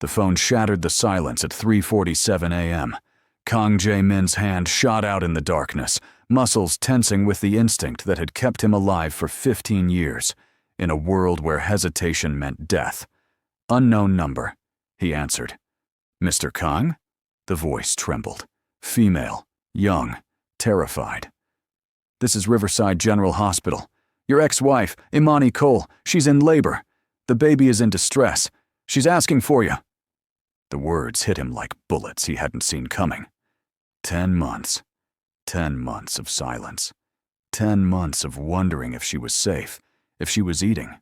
The phone shattered the silence at 3:47 a.m. Kang Jae-min's hand shot out in the darkness, muscles tensing with the instinct that had kept him alive for 15 years, in a world where hesitation meant death. "Unknown number," he answered. "Mr. Kang?" The voice trembled. Female, young, terrified. "This is Riverside General Hospital. Your ex-wife, Imani Cole, she's in labor. The baby is in distress. She's asking for you." The words hit him like bullets he hadn't seen coming. 10 months. 10 months of silence. 10 months of wondering if she was safe, if she was eating,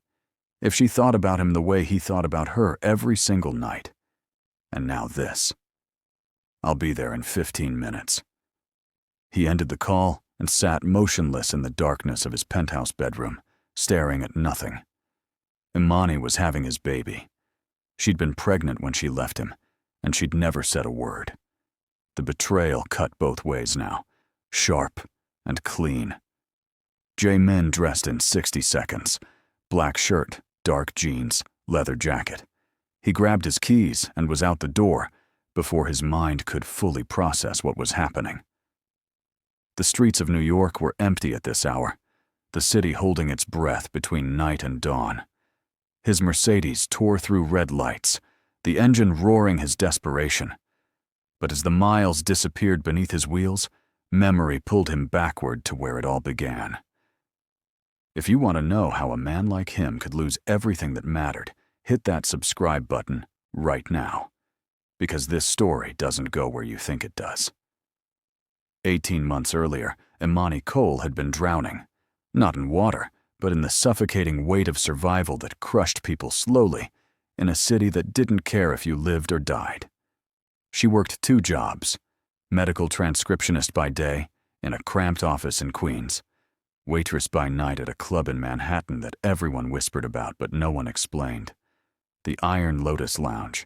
if she thought about him the way he thought about her every single night. And now this. "I'll be there in 15 minutes. He ended the call and sat motionless in the darkness of his penthouse bedroom, staring at nothing. Imani was having his baby. She'd been pregnant when she left him, and she'd never said a word. The betrayal cut both ways now, sharp and clean. Jae-min dressed in 60 seconds. Black shirt, dark jeans, leather jacket. He grabbed his keys and was out the door before his mind could fully process what was happening. The streets of New York were empty at this hour, the city holding its breath between night and dawn. His Mercedes tore through red lights, the engine roaring his desperation. But as the miles disappeared beneath his wheels, memory pulled him backward to where it all began. If you want to know how a man like him could lose everything that mattered, hit that subscribe button right now. Because this story doesn't go where you think it does. 18 months earlier, Imani Cole had been drowning. Not in water, but in the suffocating weight of survival that crushed people slowly, in a city that didn't care if you lived or died. She worked 2 jobs, medical transcriptionist by day, in a cramped office in Queens, waitress by night at a club in Manhattan that everyone whispered about but no one explained, the Iron Lotus Lounge.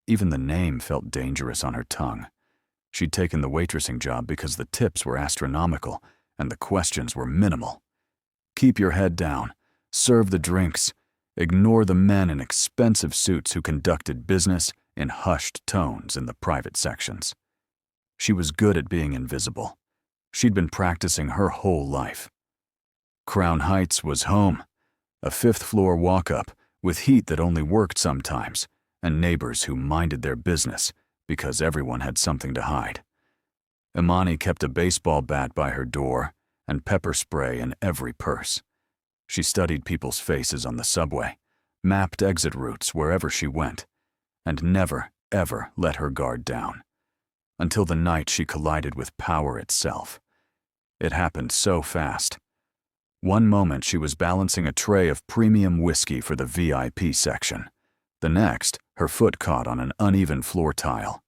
Even the name felt dangerous on her tongue. She'd taken the waitressing job because the tips were astronomical and the questions were minimal. Keep your head down, serve the drinks, ignore the men in expensive suits who conducted business in hushed tones in the private sections. She was good at being invisible. She'd been practicing her whole life. Crown Heights was home, a 5th-floor walk-up with heat that only worked sometimes, and neighbors who minded their business because everyone had something to hide. Imani kept a baseball bat by her door and pepper spray in every purse. She studied people's faces on the subway, mapped exit routes wherever she went, and never, ever let her guard down. Until the night she collided with power itself. It happened so fast. One moment she was balancing a tray of premium whiskey for the VIP section. The next, her foot caught on an uneven floor tile.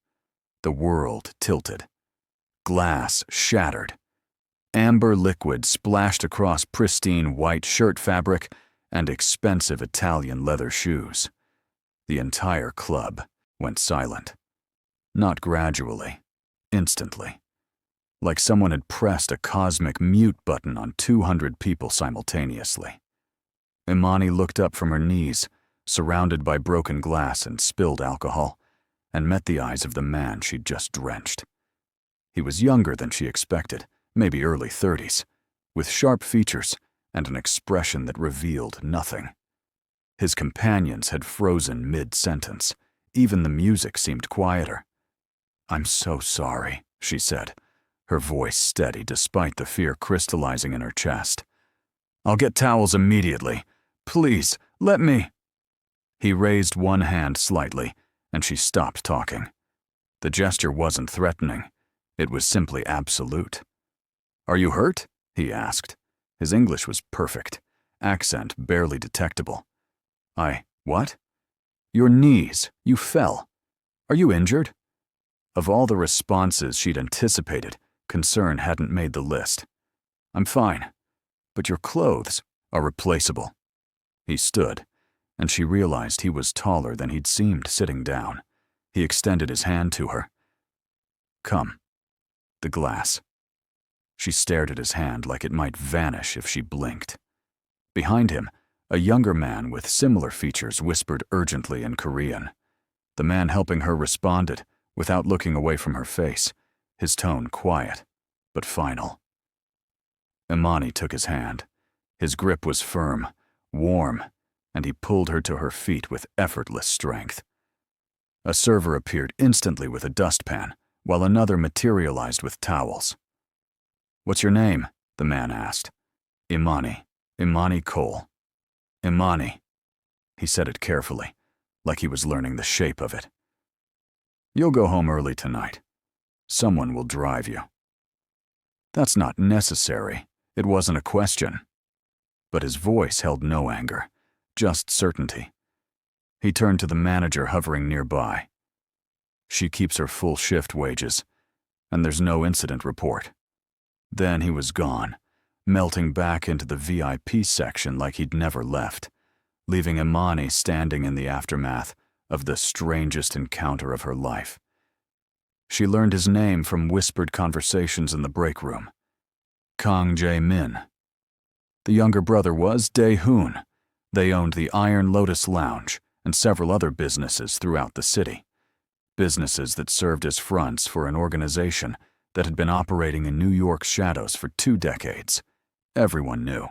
The world tilted. Glass shattered. Amber liquid splashed across pristine white shirt fabric and expensive Italian leather shoes. The entire club went silent. Not gradually, instantly. Like someone had pressed a cosmic mute button on 200 people simultaneously. Imani looked up from her knees, surrounded by broken glass and spilled alcohol, and met the eyes of the man she'd just drenched. He was younger than she expected, maybe early 30s, with sharp features and an expression that revealed nothing. His companions had frozen mid-sentence. Even the music seemed quieter. "I'm so sorry," she said, her voice steady despite the fear crystallizing in her chest. "I'll get towels immediately. Please, let me." He raised one hand slightly, and she stopped talking. The gesture wasn't threatening. It was simply absolute. "Are you hurt?" he asked. His English was perfect, accent barely detectable. What? "Your knees. You fell. Are you injured?" Of all the responses she'd anticipated, concern hadn't made the list. "I'm fine. But your clothes are replaceable." He stood, and she realized he was taller than he'd seemed sitting down. He extended his hand to her. "Come." The glass. She stared at his hand like it might vanish if she blinked. Behind him, a younger man with similar features whispered urgently in Korean. The man helping her responded, without looking away from her face, his tone quiet, but final. Imani took his hand. His grip was firm, warm, and he pulled her to her feet with effortless strength. A server appeared instantly with a dustpan, while another materialized with towels. "What's your name?" the man asked. "Imani. Imani Cole." "Imani." He said it carefully, like he was learning the shape of it. "You'll go home early tonight. Someone will drive you." That's not necessary. It wasn't a question. But his voice held no anger, just certainty. He turned to the manager hovering nearby. "She keeps her full shift wages, and there's no incident report." Then he was gone, melting back into the VIP section like he'd never left, leaving Imani standing in the aftermath of the strangest encounter of her life. She learned his name from whispered conversations in the break room. Kang Jae-min. The younger brother was Dae-hoon. They owned the Iron Lotus Lounge and several other businesses throughout the city. Businesses that served as fronts for an organization that had been operating in New York's shadows for 2 decades. Everyone knew.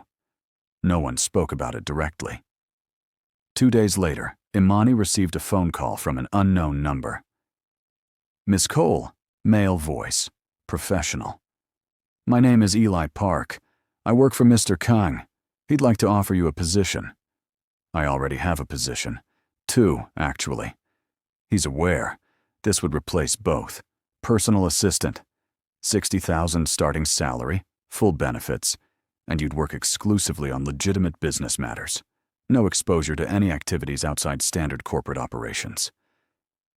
No one spoke about it directly. 2 days later, Imani received a phone call from an unknown number. "Miss Cole," male voice, professional. "My name is Eli Park. I work for Mr. Kang. He'd like to offer you a position." "I already have a position. 2, actually." He's aware. This would replace both. Personal assistant, 60,000 starting salary, full benefits, and you'd work exclusively on legitimate business matters. No exposure to any activities outside standard corporate operations.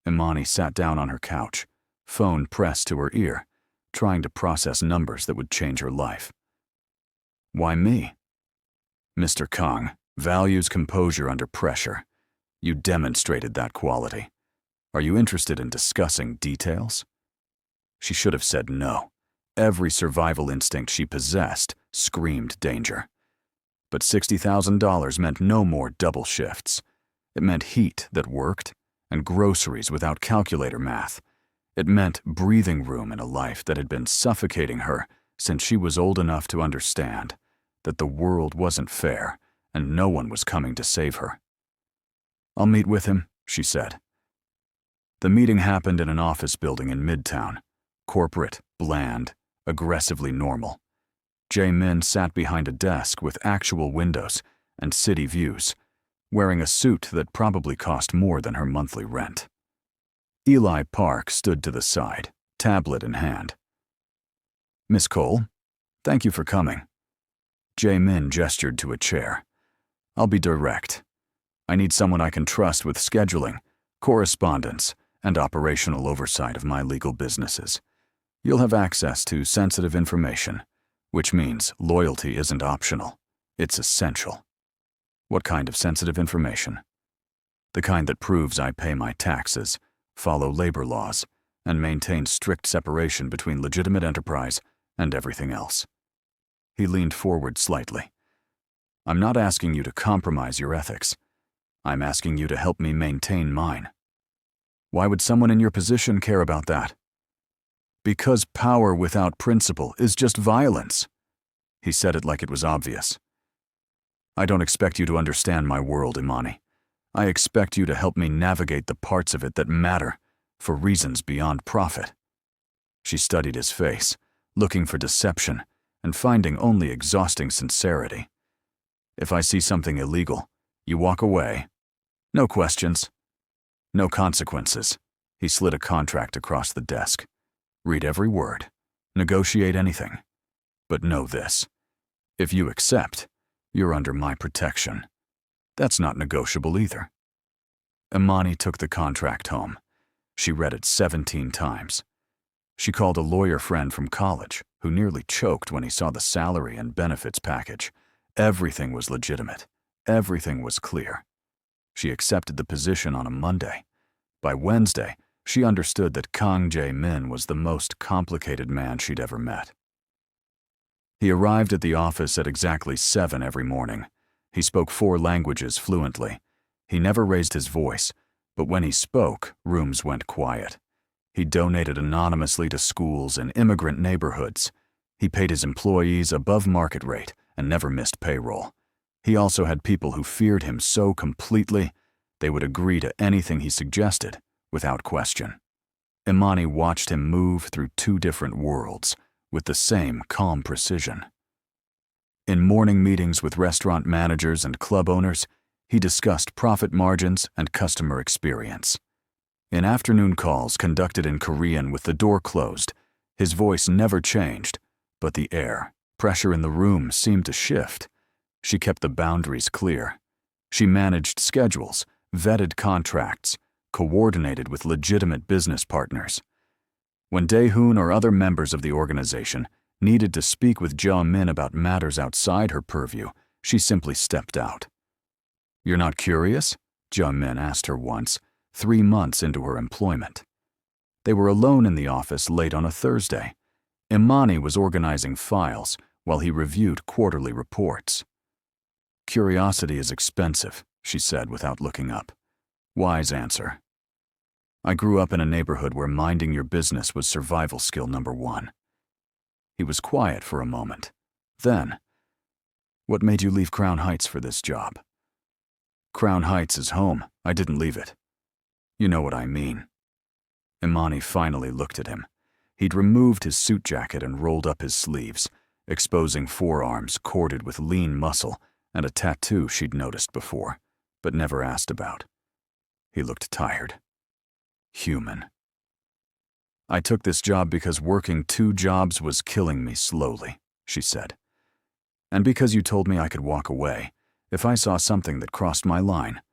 Imani sat down on her couch, phone pressed to her ear, trying to process numbers that would change her life. "Why me?" "Mr. Kang values composure under pressure. You demonstrated that quality. Are you interested in discussing details?" She should have said no. Every survival instinct she possessed screamed danger. But $60,000 meant no more double shifts. It meant heat that worked and groceries without calculator math. It meant breathing room in a life that had been suffocating her since she was old enough to understand that the world wasn't fair and no one was coming to save her. "I'll meet with him," she said. The meeting happened in an office building in Midtown. Corporate, bland, aggressively normal. Jae-min sat behind a desk with actual windows and city views, wearing a suit that probably cost more than her monthly rent. Eli Park stood to the side, tablet in hand. "Miss Cole, thank you for coming." Jae-min gestured to a chair. "I'll be direct. I need someone I can trust with scheduling, correspondence, and operational oversight of my legal businesses. You'll have access to sensitive information, which means loyalty isn't optional. It's essential." "What kind of sensitive information?" "The kind that proves I pay my taxes, follow labor laws, and maintain strict separation between legitimate enterprise and everything else." He leaned forward slightly. "I'm not asking you to compromise your ethics. I'm asking you to help me maintain mine." "Why would someone in your position care about that?" "Because power without principle is just violence." He said it like it was obvious. "I don't expect you to understand my world, Imani. I expect you to help me navigate the parts of it that matter, for reasons beyond profit." She studied his face, looking for deception and finding only exhausting sincerity. "If I see something illegal, you walk away. No questions. No consequences." He slid a contract across the desk. "Read every word. Negotiate anything. But know this. If you accept, you're under my protection. That's not negotiable either." Imani took the contract home. She read it 17 times. She called a lawyer friend from college who nearly choked when he saw the salary and benefits package. Everything was legitimate. Everything was clear. She accepted the position on a Monday. By Wednesday, she understood that Kang Jae-min was the most complicated man she'd ever met. He arrived at the office at exactly 7 every morning. He spoke 4 languages fluently. He never raised his voice, But when he spoke, rooms went quiet. He donated anonymously to schools in immigrant neighborhoods. He paid his employees above market rate and never missed payroll. He also had people who feared him so completely they would agree to anything he suggested without question. Imani watched him move through two different worlds with the same calm precision. In morning meetings with restaurant managers and club owners, he discussed profit margins and customer experience. In afternoon calls conducted in Korean with the door closed, his voice never changed, but the air, pressure in the room seemed to shift. She kept the boundaries clear. She managed schedules, vetted contracts, coordinated with legitimate business partners. When Dae-hoon or other members of the organization needed to speak with Ja-min about matters outside her purview, she simply stepped out. "You're not curious?" Ja-min asked her once, 3 months into her employment. They were alone in the office late on a Thursday. Imani was organizing files while he reviewed quarterly reports. "Curiosity is expensive," she said without looking up. "Wise answer. I grew up in a neighborhood where minding your business was survival skill number 1. He was quiet for a moment. Then, "What made you leave Crown Heights for this job?" "Crown Heights is home. I didn't leave it." "You know what I mean." Imani finally looked at him. He'd removed his suit jacket and rolled up his sleeves, exposing forearms corded with lean muscle and a tattoo she'd noticed before, but never asked about. He looked tired. Human. "I took this job because working 2 jobs was killing me slowly," she said. "And because you told me I could walk away if I saw something that crossed my line.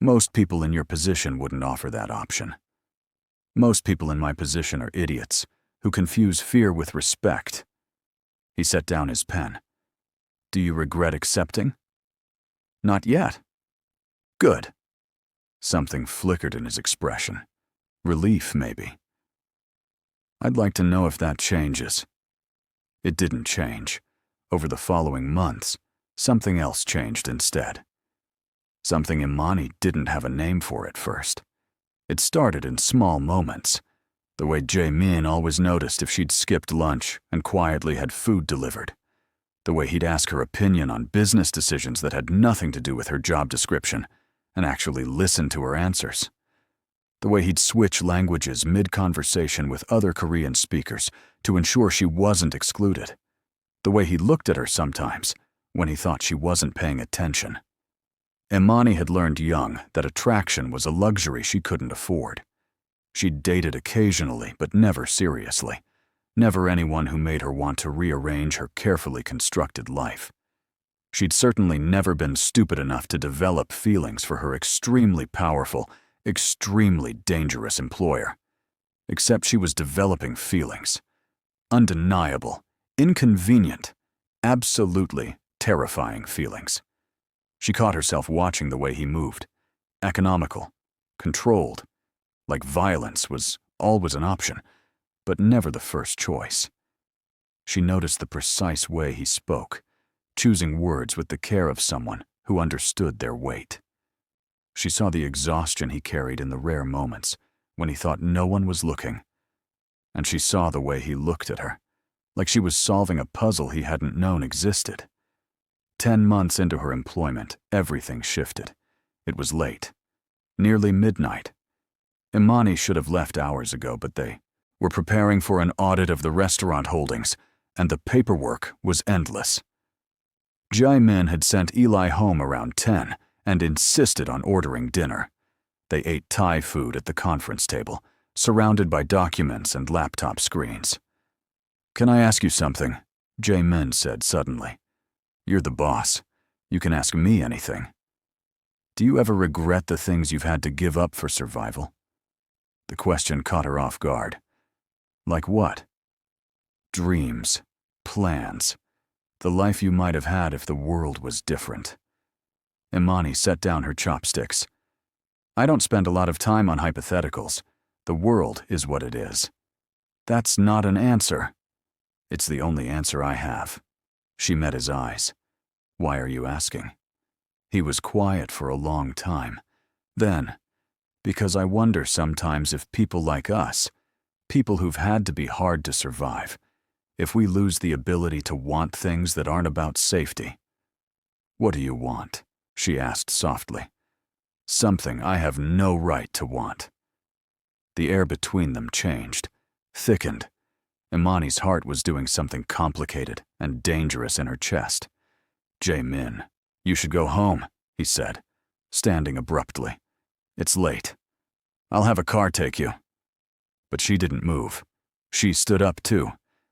Most people in your position wouldn't offer that option. Most people in my position are idiots who confuse fear with respect." He set down his pen. "Do you regret accepting?" "Not yet." "Good." Something flickered in his expression. Relief, maybe. "I'd like to know if that changes." It didn't change. Over the following months, something else changed instead. Something Imani didn't have a name for at first. It started in small moments. The way Jae-min always noticed if she'd skipped lunch and quietly had food delivered. The way he'd ask her opinion on business decisions that had nothing to do with her job description and actually listen to her answers. The way he'd switch languages mid-conversation with other Korean speakers to ensure she wasn't excluded. The way he looked at her sometimes when he thought she wasn't paying attention. Imani had learned young that attraction was a luxury she couldn't afford. She'd dated occasionally, but never seriously. Never anyone who made her want to rearrange her carefully constructed life. She'd certainly never been stupid enough to develop feelings for her extremely powerful, extremely dangerous employer. Except she was developing feelings. Undeniable, inconvenient, absolutely terrifying feelings. She caught herself watching the way he moved. Economical, controlled, like violence was always an option, but never the first choice. She noticed the precise way he spoke, choosing words with the care of someone who understood their weight. She saw the exhaustion he carried in the rare moments when he thought no one was looking. And she saw the way he looked at her, like she was solving a puzzle he hadn't known existed. 10 months into her employment, everything shifted. It was late, nearly midnight. Imani should have left hours ago, but they were preparing for an audit of the restaurant holdings, and the paperwork was endless. Jae-min had sent Eli home around 10 and insisted on ordering dinner. They ate Thai food at the conference table, surrounded by documents and laptop screens. "Can I ask you something?" Jae-min said suddenly. "You're the boss. You can ask me anything. Do you ever regret the things you've had to give up for survival?" The question caught her off guard. "Like what?" "Dreams, plans, the life you might have had if the world was different." Imani set down her chopsticks. "I don't spend a lot of time on hypotheticals. The world is what it is." "That's not an answer." "It's the only answer I have." She met his eyes. "Why are you asking?" He was quiet for a long time. Then, Because I wonder sometimes if people like us, people who've had to be hard to survive, if we lose the ability to want things that aren't about safety. What do you want? She asked softly. Something I have no right to want. The air between them changed, thickened. Imani's heart was doing something complicated and dangerous in her chest. Jae-min, you should go home, he said, standing abruptly. It's late. I'll have a car take you. But she didn't move. She stood up too,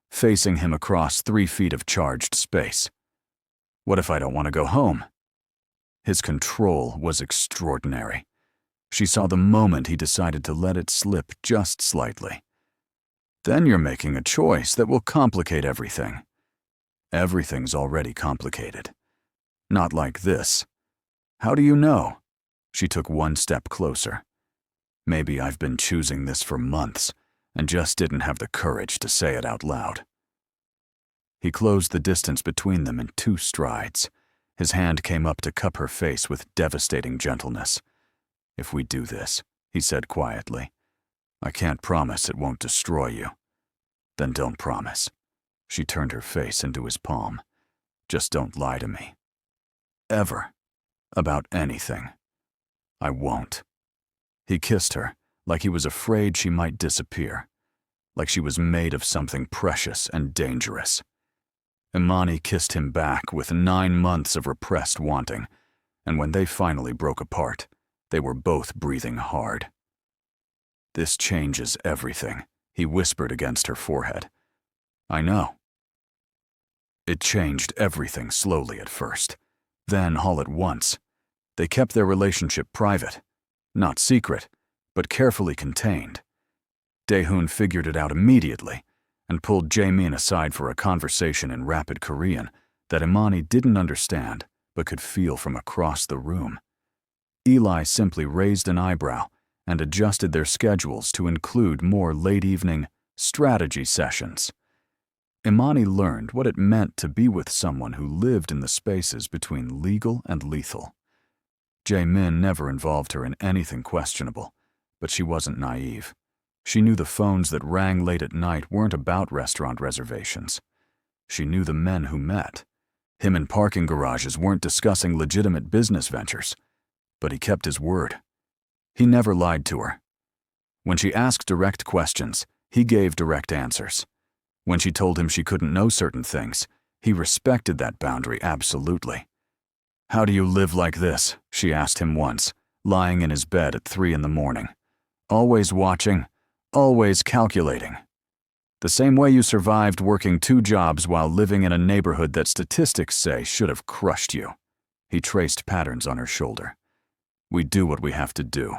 facing him across 3 feet of charged space. What if I don't want to go home? His control was extraordinary. She saw the moment he decided to let it slip just slightly. Then you're making a choice that will complicate everything. Everything's already complicated. Not like this. How do you know? She took 1 step closer. Maybe I've been choosing this for months and just didn't have the courage to say it out loud. He closed the distance between them in 2 strides. His hand came up to cup her face with devastating gentleness. If we do this, he said quietly, I can't promise it won't destroy you. Then don't promise. She turned her face into his palm. Just don't lie to me. Ever. About anything. I won't. He kissed her, like he was afraid she might disappear, like she was made of something precious and dangerous. Imani kissed him back with 9 months of repressed wanting, and when they finally broke apart, they were both breathing hard. This changes everything, he whispered against her forehead. I know. It changed everything slowly at first, then all at once. They kept their relationship private, not secret, but carefully contained. Daehoon figured it out immediately and pulled Jae-min aside for a conversation in rapid Korean that Imani didn't understand but could feel from across the room. Eli simply raised an eyebrow and adjusted their schedules to include more late-evening strategy sessions. Imani learned what it meant to be with someone who lived in the spaces between legal and lethal. Jae-min never involved her in anything questionable, but she wasn't naive. She knew the phones that rang late at night weren't about restaurant reservations. She knew the men who met. Him in parking garages weren't discussing legitimate business ventures, but he kept his word. He never lied to her. When she asked direct questions, he gave direct answers. When she told him she couldn't know certain things, he respected that boundary absolutely. How do you live like this? She asked him once, lying in his bed at 3 a.m. Always watching, always calculating. The same way you survived working 2 jobs while living in a neighborhood that statistics say should have crushed you. He traced patterns on her shoulder. We do what we have to do.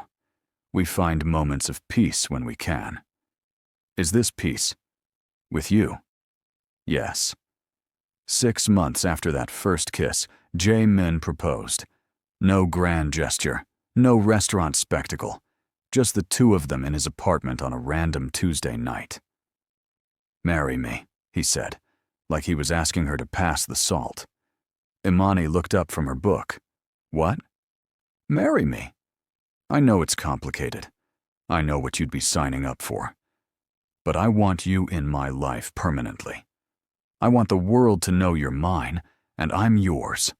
We find moments of peace when we can. Is this peace? With you? Yes. 6 months after that first kiss, Jae-min proposed. No grand gesture, no restaurant spectacle, just the 2 of them in his apartment on a random Tuesday night. Marry me, he said, like he was asking her to pass the salt. Imani looked up from her book. What? Marry me. I know it's complicated. I know what you'd be signing up for. But I want you in my life permanently. I want the world to know you're mine, and I'm yours.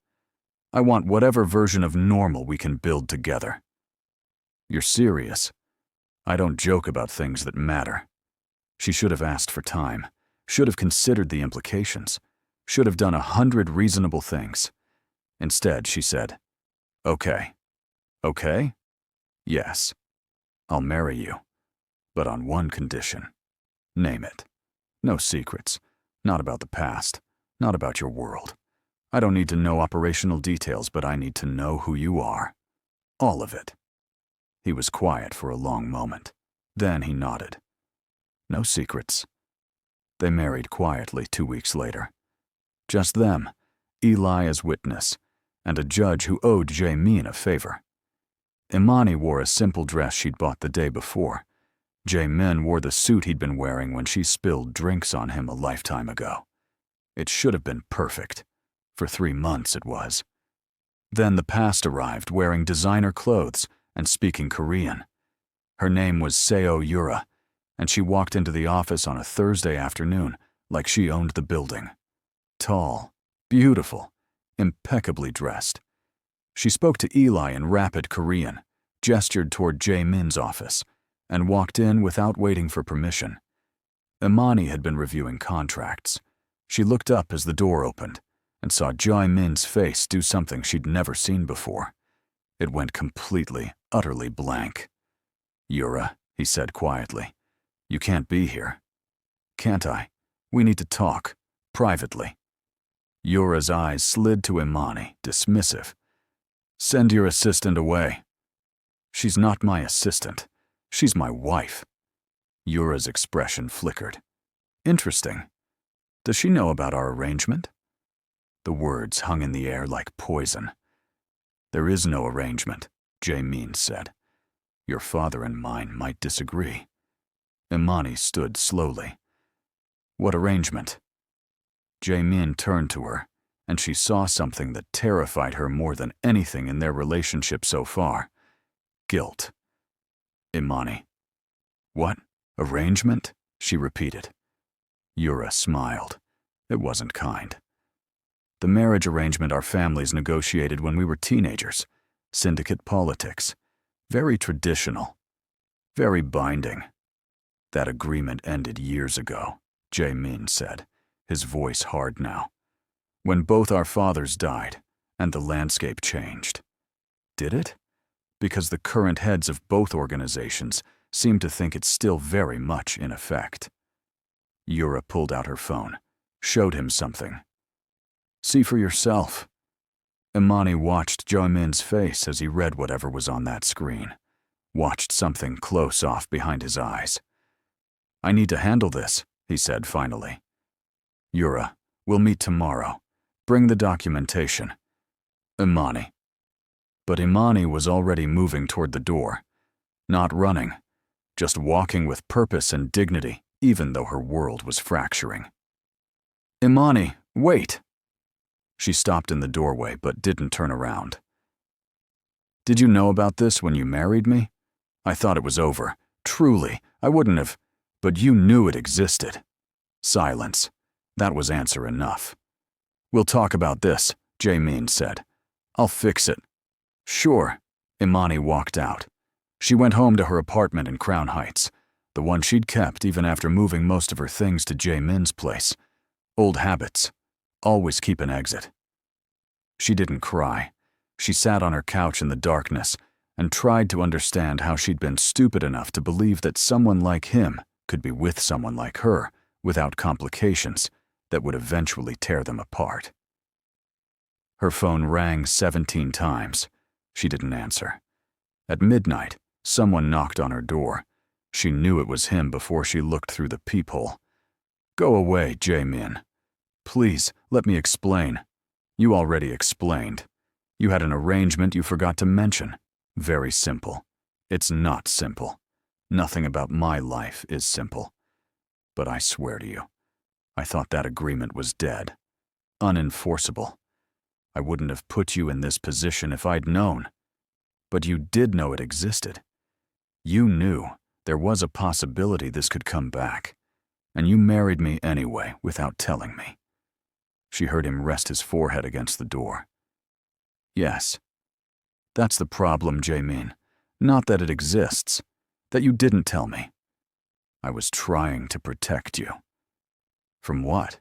I want whatever version of normal we can build together. You're serious? I don't joke about things that matter. She should have asked for time, should have considered the implications, should have done 100 reasonable things. Instead, she said, Okay. Okay? Yes. I'll marry you. But on one condition. Name it. No secrets. Not about the past. Not about your world. I don't need to know operational details, but I need to know who you are. All of it. He was quiet for a long moment. Then he nodded. No secrets. They married quietly 2 weeks later. Just them, Eli as witness, and a judge who owed Jae-min a favor. Imani wore a simple dress she'd bought the day before. Jae-min wore the suit he'd been wearing when she spilled drinks on him a lifetime ago. It should have been perfect. For 3 months it was. Then the past arrived wearing designer clothes and speaking Korean. Her name was Seo Yura, and she walked into the office on a Thursday afternoon like she owned the building. Tall, beautiful, impeccably dressed. She spoke to Eli in rapid Korean, gestured toward Jae-min's office, and walked in without waiting for permission. Imani had been reviewing contracts. She looked up as the door opened and saw Jae-min's face do something she'd never seen before. It went completely, utterly blank. "Yura," he said quietly, "you can't be here." "Can't I? We need to talk, privately." Yura's eyes slid to Imani, dismissive. "Send your assistant away." "She's not my assistant. She's my wife." Yura's expression flickered. "Interesting. Does she know about our arrangement?" The words hung in the air like poison. "There is no arrangement," Jae-min said. "Your father and mine might disagree." Imani stood slowly. "What arrangement?" Jae-min turned to her, and she saw something that terrified her more than anything in their relationship so far. Guilt. Imani. "What? Arrangement?" she repeated. Yura smiled. It wasn't kind. "The marriage arrangement our families negotiated when we were teenagers. Syndicate politics. Very traditional. Very binding." "That agreement ended years ago," Jae-min said, his voice hard now. "When both our fathers died, and the landscape changed." "Did it?" "Because the current heads of both organizations seem to think it's still very much in effect." Yura pulled out her phone, showed him something. "See for yourself." Imani watched Jae-min's face as he read whatever was on that screen, watched something close off behind his eyes. "I need to handle this," he said finally. "Yura, we'll meet tomorrow. Bring the documentation." "Imani." But Imani was already moving toward the door. Not running, just walking with purpose and dignity, even though her world was fracturing. "Imani, wait!" She stopped in the doorway but didn't turn around. "Did you know about this when you married me? I thought it was over. Truly, I wouldn't have. But you knew it existed." Silence. That was answer enough. "We'll talk about this," Jae-min said. "I'll fix it." "Sure." Imani walked out. She went home to her apartment in Crown Heights, the one she'd kept even after moving most of her things to Jae-min's place. Old habits. Always keep an exit. She didn't cry. She sat on her couch in the darkness and tried to understand how she'd been stupid enough to believe that someone like him could be with someone like her without complications that would eventually tear them apart. Her phone rang 17 times. She didn't answer. At midnight, someone knocked on her door. She knew it was him before she looked through the peephole. "Go away, Jae-min. Please, let me explain." "You already explained. You had an arrangement you forgot to mention. Very simple. It's not simple. Nothing about my life is simple. But I swear to you, I thought that agreement was dead. Unenforceable. I wouldn't have put you in this position if I'd known. But you did know it existed. You knew there was a possibility this could come back. And you married me anyway without telling me." She heard him rest his forehead against the door. "Yes. That's the problem, Jae-min. Not that it exists. That you didn't tell me. I was trying to protect you." "From what?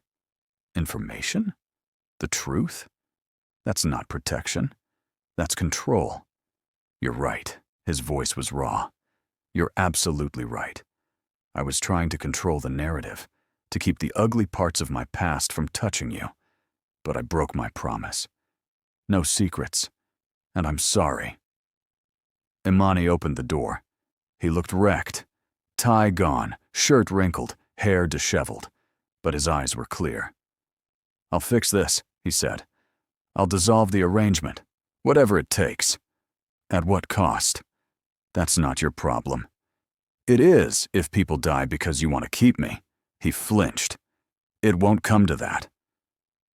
Information? The truth? That's not protection. That's control." "You're right." His voice was raw. "You're absolutely right. I was trying to control the narrative, to keep the ugly parts of my past from touching you. But I broke my promise. No secrets. And I'm sorry." Imani opened the door. He looked wrecked. Tie gone, shirt wrinkled, hair disheveled. But his eyes were clear. "I'll fix this," he said. "I'll dissolve the arrangement. Whatever it takes." "At what cost?" "That's not your problem." "It is if people die because you want to keep me." He flinched. "It won't come to that."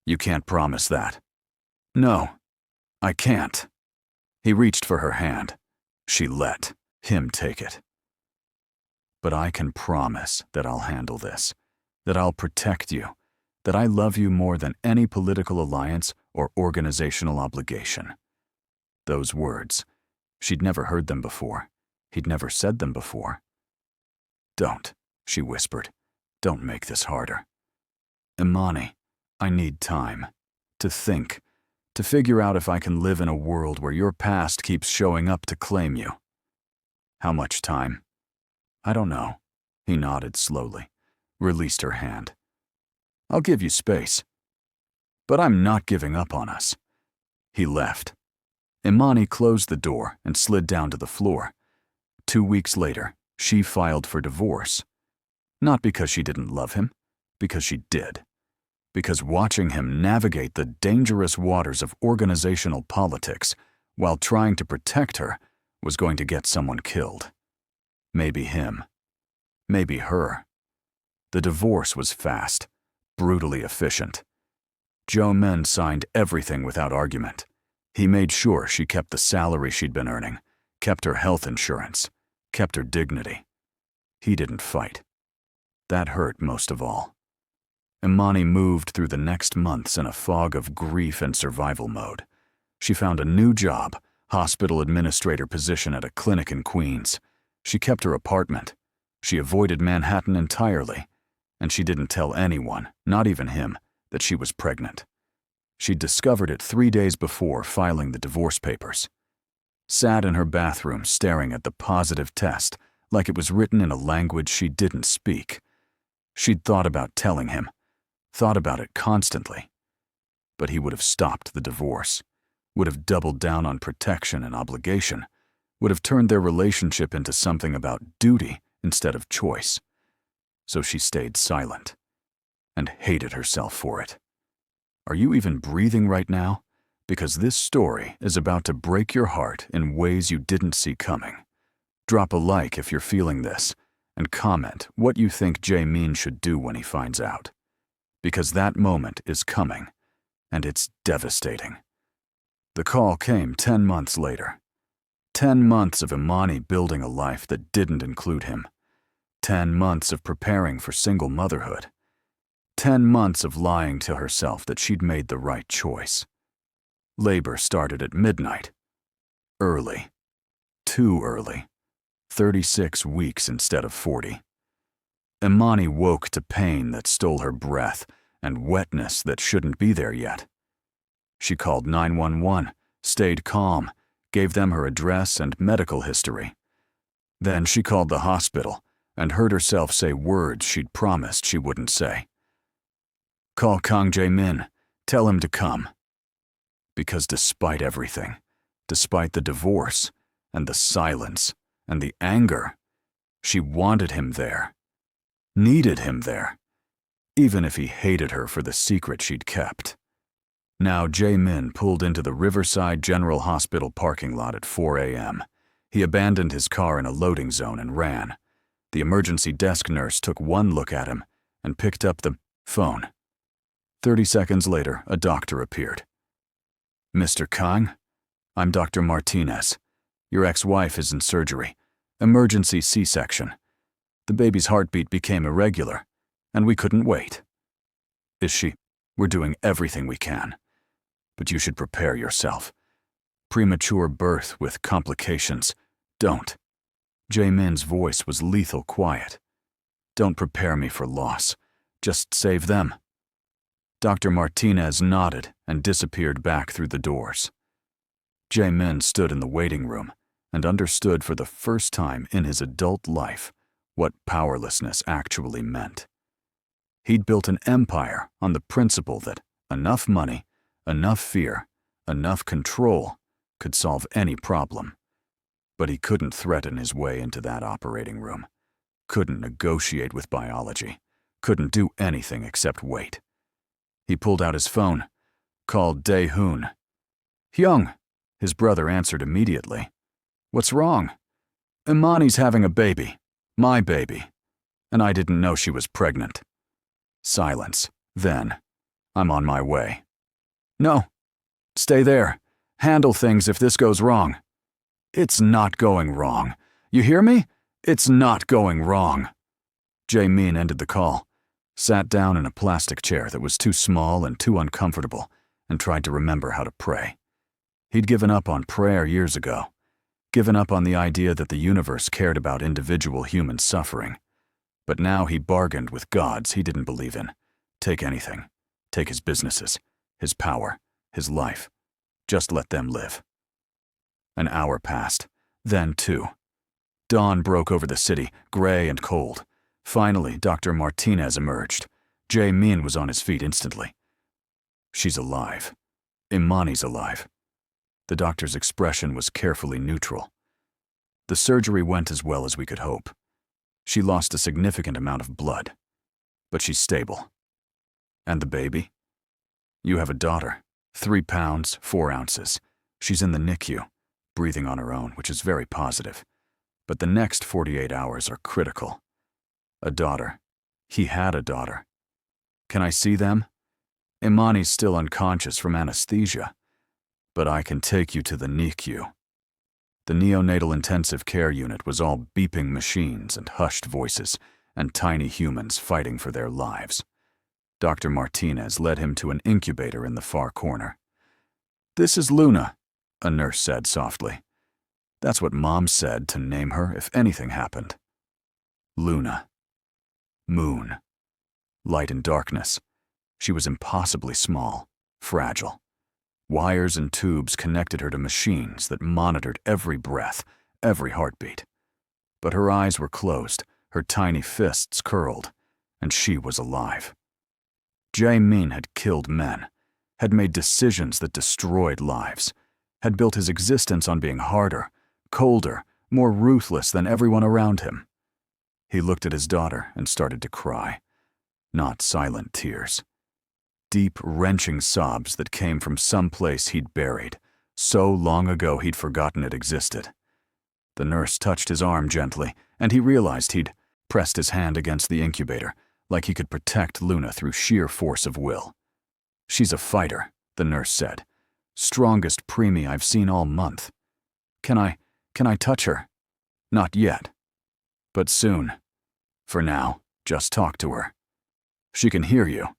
"You can't promise that." "No, I can't." He reached for her hand. She let him take it. But I can promise that I'll handle this, that I'll protect you, that I love you more than any political alliance or organizational obligation. Those words, she'd never heard them before. He'd never said them before. Don't, she whispered. Don't make this harder. Imani, I need time. To think. To figure out if I can live in a world where your past keeps showing up to claim you. How much time? I don't know. He nodded slowly, released her hand. I'll give you space. But I'm not giving up on us. He left. Imani closed the door and slid down to the floor. 2 weeks later, she filed for divorce. Not because she didn't love him, because she did. Because watching him navigate the dangerous waters of organizational politics while trying to protect her was going to get someone killed. Maybe him. Maybe her. The divorce was fast, brutally efficient. Joe Men signed everything without argument. He made sure she kept the salary she'd been earning, kept her health insurance, kept her dignity. He didn't fight. That hurt most of all. Imani moved through the next months in a fog of grief and survival mode. She found a new job, hospital administrator position at a clinic in Queens. She kept her apartment. She avoided Manhattan entirely, and she didn't tell anyone, not even him, that she was pregnant. She'd discovered it 3 days before filing the divorce papers. Sat in her bathroom staring at the positive test like it was written in a language she didn't speak. She'd thought about telling him, thought about it constantly. But he would have stopped the divorce, would have doubled down on protection and obligation, would have turned their relationship into something about duty instead of choice. So she stayed silent and hated herself for it. Are you even breathing right now? Because this story is about to break your heart in ways you didn't see coming. Drop a like if you're feeling this, and comment what you think Jae-min should do when he finds out. Because that moment is coming, and it's devastating. The call came 10 months later. 10 months of Imani building a life that didn't include him. 10 months of preparing for single motherhood. 10 months of lying to herself that she'd made the right choice. Labor started at midnight. Early. Too early. 36 weeks instead of 40. Imani woke to pain that stole her breath and wetness that shouldn't be there yet. She called 911, stayed calm, gave them her address and medical history. Then she called the hospital and heard herself say words she'd promised she wouldn't say. Call Kang Jae-min, tell him to come. Because despite everything, despite the divorce and the silence and the anger, she wanted him there, needed him there, even if he hated her for the secret she'd kept. Now Jae-min pulled into the Riverside General Hospital parking lot at 4 a.m. He abandoned his car in a loading zone and ran. The emergency desk nurse took one look at him and picked up the phone. 30 seconds later, a doctor appeared. Mr. Kang, I'm Dr. Martinez. Your ex-wife is in surgery. Emergency C-section. The baby's heartbeat became irregular, and we couldn't wait. Is she? We're doing everything we can. But you should prepare yourself. Premature birth with complications. Don't. Jae-min's voice was lethal quiet. Don't prepare me for loss. Just save them. Dr. Martinez nodded and disappeared back through the doors. Jae-min stood in the waiting room and understood for the first time in his adult life what powerlessness actually meant. He'd built an empire on the principle that enough money, enough fear, enough control could solve any problem. But he couldn't threaten his way into that operating room, couldn't negotiate with biology, couldn't do anything except wait. He pulled out his phone, called Dae-hoon. Hyung, his brother answered immediately. What's wrong? Imani's having a baby, my baby, and I didn't know she was pregnant. Silence. Then, I'm on my way. No, stay there. Handle things if this goes wrong. It's not going wrong. You hear me? It's not going wrong. Jae-min ended the call, sat down in a plastic chair that was too small and too uncomfortable, and tried to remember how to pray. He'd given up on prayer years ago, given up on the idea that the universe cared about individual human suffering. But now he bargained with gods he didn't believe in. Take anything. Take his businesses, his power, his life. Just let them live. An hour passed, then 2. Dawn broke over the city, gray and cold. Finally, Dr. Martinez emerged. Jae-min was on his feet instantly. She's alive. Imani's alive. The doctor's expression was carefully neutral. The surgery went as well as we could hope. She lost a significant amount of blood, but she's stable. And the baby? You have a daughter, 3 pounds, 4 ounces. She's in the NICU, breathing on her own, which is very positive. But the next 48 hours are critical. A daughter. He had a daughter. Can I see them? Imani's still unconscious from anesthesia, but I can take you to the NICU. The neonatal intensive care unit was all beeping machines and hushed voices and tiny humans fighting for their lives. Dr. Martinez led him to an incubator in the far corner. "This is Luna," a nurse said softly. That's what Mom said to name her if anything happened. Luna. Moon. Light and darkness. She was impossibly small, fragile. Wires and tubes connected her to machines that monitored every breath, every heartbeat. But her eyes were closed, her tiny fists curled, and she was alive. Jae-min had killed men, had made decisions that destroyed lives, had built his existence on being harder, colder, more ruthless than everyone around him. He looked at his daughter and started to cry. Not silent tears. Deep, wrenching sobs that came from some place he'd buried. So long ago he'd forgotten it existed. The nurse touched his arm gently, and he realized he'd pressed his hand against the incubator, like he could protect Luna through sheer force of will. "She's a fighter," the nurse said. "Strongest preemie I've seen all month. Can I touch her?" "Not yet. But soon. For now, just talk to her. She can hear you."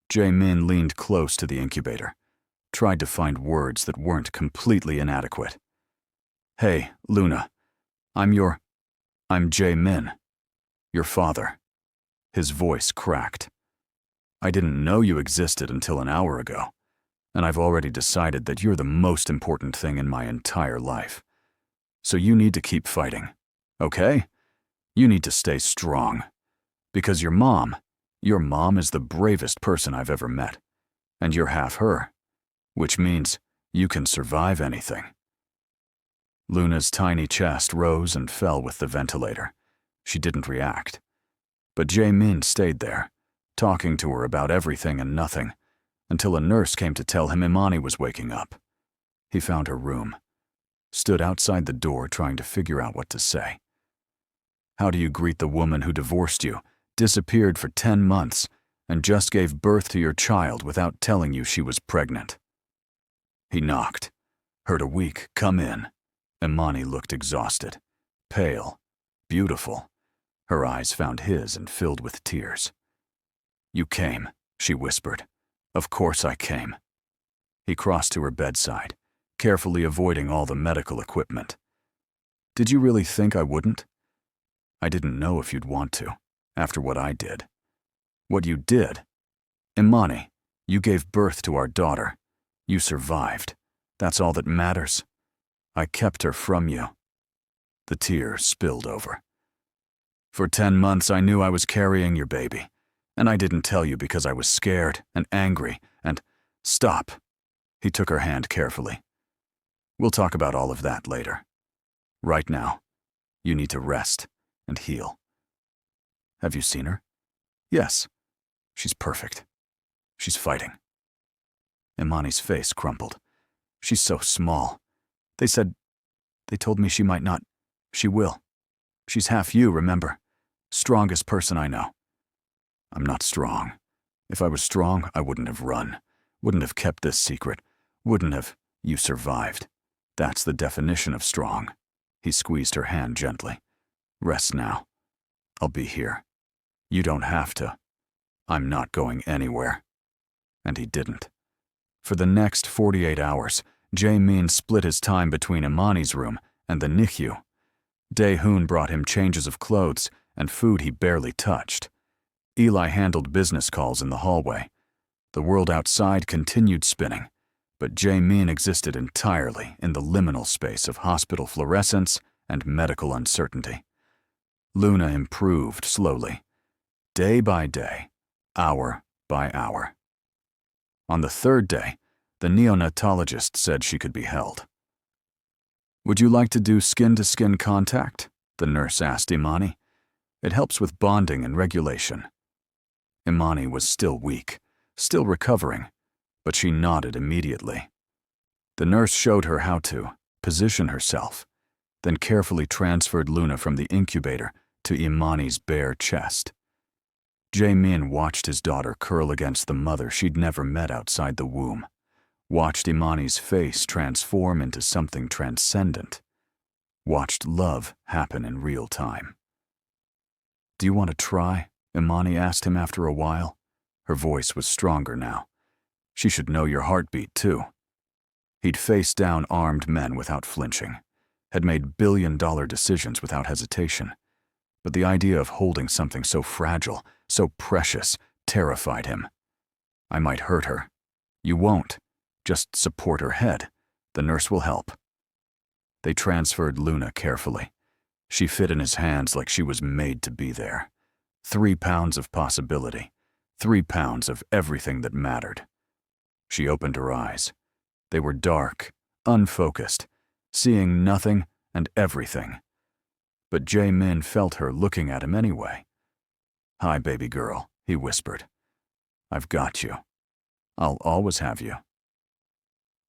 Jae-min leaned close to the incubator, tried to find words that weren't completely inadequate. "Hey, Luna. I'm Jae-min. Your father." His voice cracked. "I didn't know you existed until an hour ago, and I've already decided that you're the most important thing in my entire life. So you need to keep fighting, okay? You need to stay strong. Because your mom is the bravest person I've ever met, and you're half her, which means you can survive anything." Luna's tiny chest rose and fell with the ventilator. She didn't react. But Jae-min stayed there, talking to her about everything and nothing, until a nurse came to tell him Imani was waking up. He found her room, stood outside the door trying to figure out what to say. How do you greet the woman who divorced you, disappeared for 10 months, and just gave birth to your child without telling you she was pregnant? He knocked. Heard a weak, "Come in." Imani looked exhausted, pale, beautiful. Her eyes found his and filled with tears. "You came," she whispered. "Of course I came." He crossed to her bedside, carefully avoiding all the medical equipment. "Did you really think I wouldn't? I didn't know if you'd want to, after what I did. What you did. Imani, you gave birth to our daughter. You survived. That's all that matters. I kept her from you." The tears spilled over. "For 10 months I knew I was carrying your baby, and I didn't tell you because I was scared and angry and—" "Stop." He took her hand carefully. "We'll talk about all of that later. Right now, you need to rest and heal." "Have you seen her?" "Yes. She's perfect. She's fighting." Imani's face crumpled. "She's so small. They told me she might not. She will. She's half you, remember? Strongest person I know." "I'm not strong. If I was strong, I wouldn't have run, wouldn't have kept this secret, wouldn't have—" "You survived. That's the definition of strong." He squeezed her hand gently. Rest now. I'll be here. You don't have to. I'm not going anywhere." And he didn't. For the next 48 hours, Jae-min split his time between Imani's room and the NICU. Dae-hoon brought him changes of clothes and food he barely touched. Eli handled business calls in the hallway. The world outside continued spinning, but Jae-min existed entirely in the liminal space of hospital fluorescence and medical uncertainty. Luna improved slowly, day by day, hour by hour. On the third day, the neonatologist said she could be held. "Would you like to do skin-to-skin contact?" the nurse asked Imani. "It helps with bonding and regulation." Imani was still weak, still recovering, but she nodded immediately. The nurse showed her how to position herself, then carefully transferred Luna from the incubator to Imani's bare chest. Jae-min watched his daughter curl against the mother she'd never met outside the womb, watched Imani's face transform into something transcendent, watched love happen in real time. "Do you want to try?" Imani asked him after a while. Her voice was stronger now. "She should know your heartbeat, too." He'd faced down armed men without flinching, had made billion-dollar decisions without hesitation. But the idea of holding something so fragile, so precious, terrified him. "I might hurt her." "You won't. Just support her head. The nurse will help." They transferred Luna carefully. She fit in his hands like she was made to be there. 3 pounds of possibility. 3 pounds of everything that mattered. She opened her eyes. They were dark, unfocused, seeing nothing and everything. But Jae-min felt her looking at him anyway. "Hi, baby girl," he whispered. "I've got you. I'll always have you."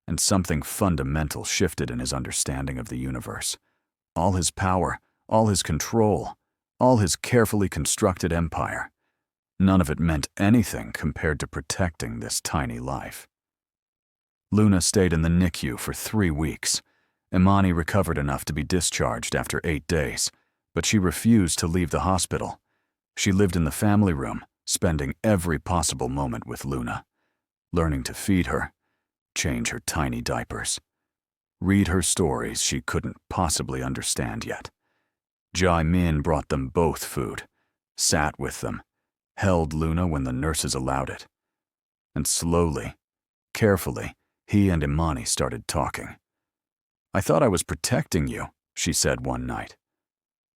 And something fundamental shifted in his understanding of the universe. All his power, all his control, all his carefully constructed empire. None of it meant anything compared to protecting this tiny life. Luna stayed in the NICU for 3 weeks. Imani recovered enough to be discharged after 8 days, but she refused to leave the hospital. She lived in the family room, spending every possible moment with Luna, learning to feed her, change her tiny diapers, read her stories she couldn't possibly understand yet. Jae-min brought them both food, sat with them, held Luna when the nurses allowed it. And slowly, carefully, he and Imani started talking. "I thought I was protecting you," she said one night.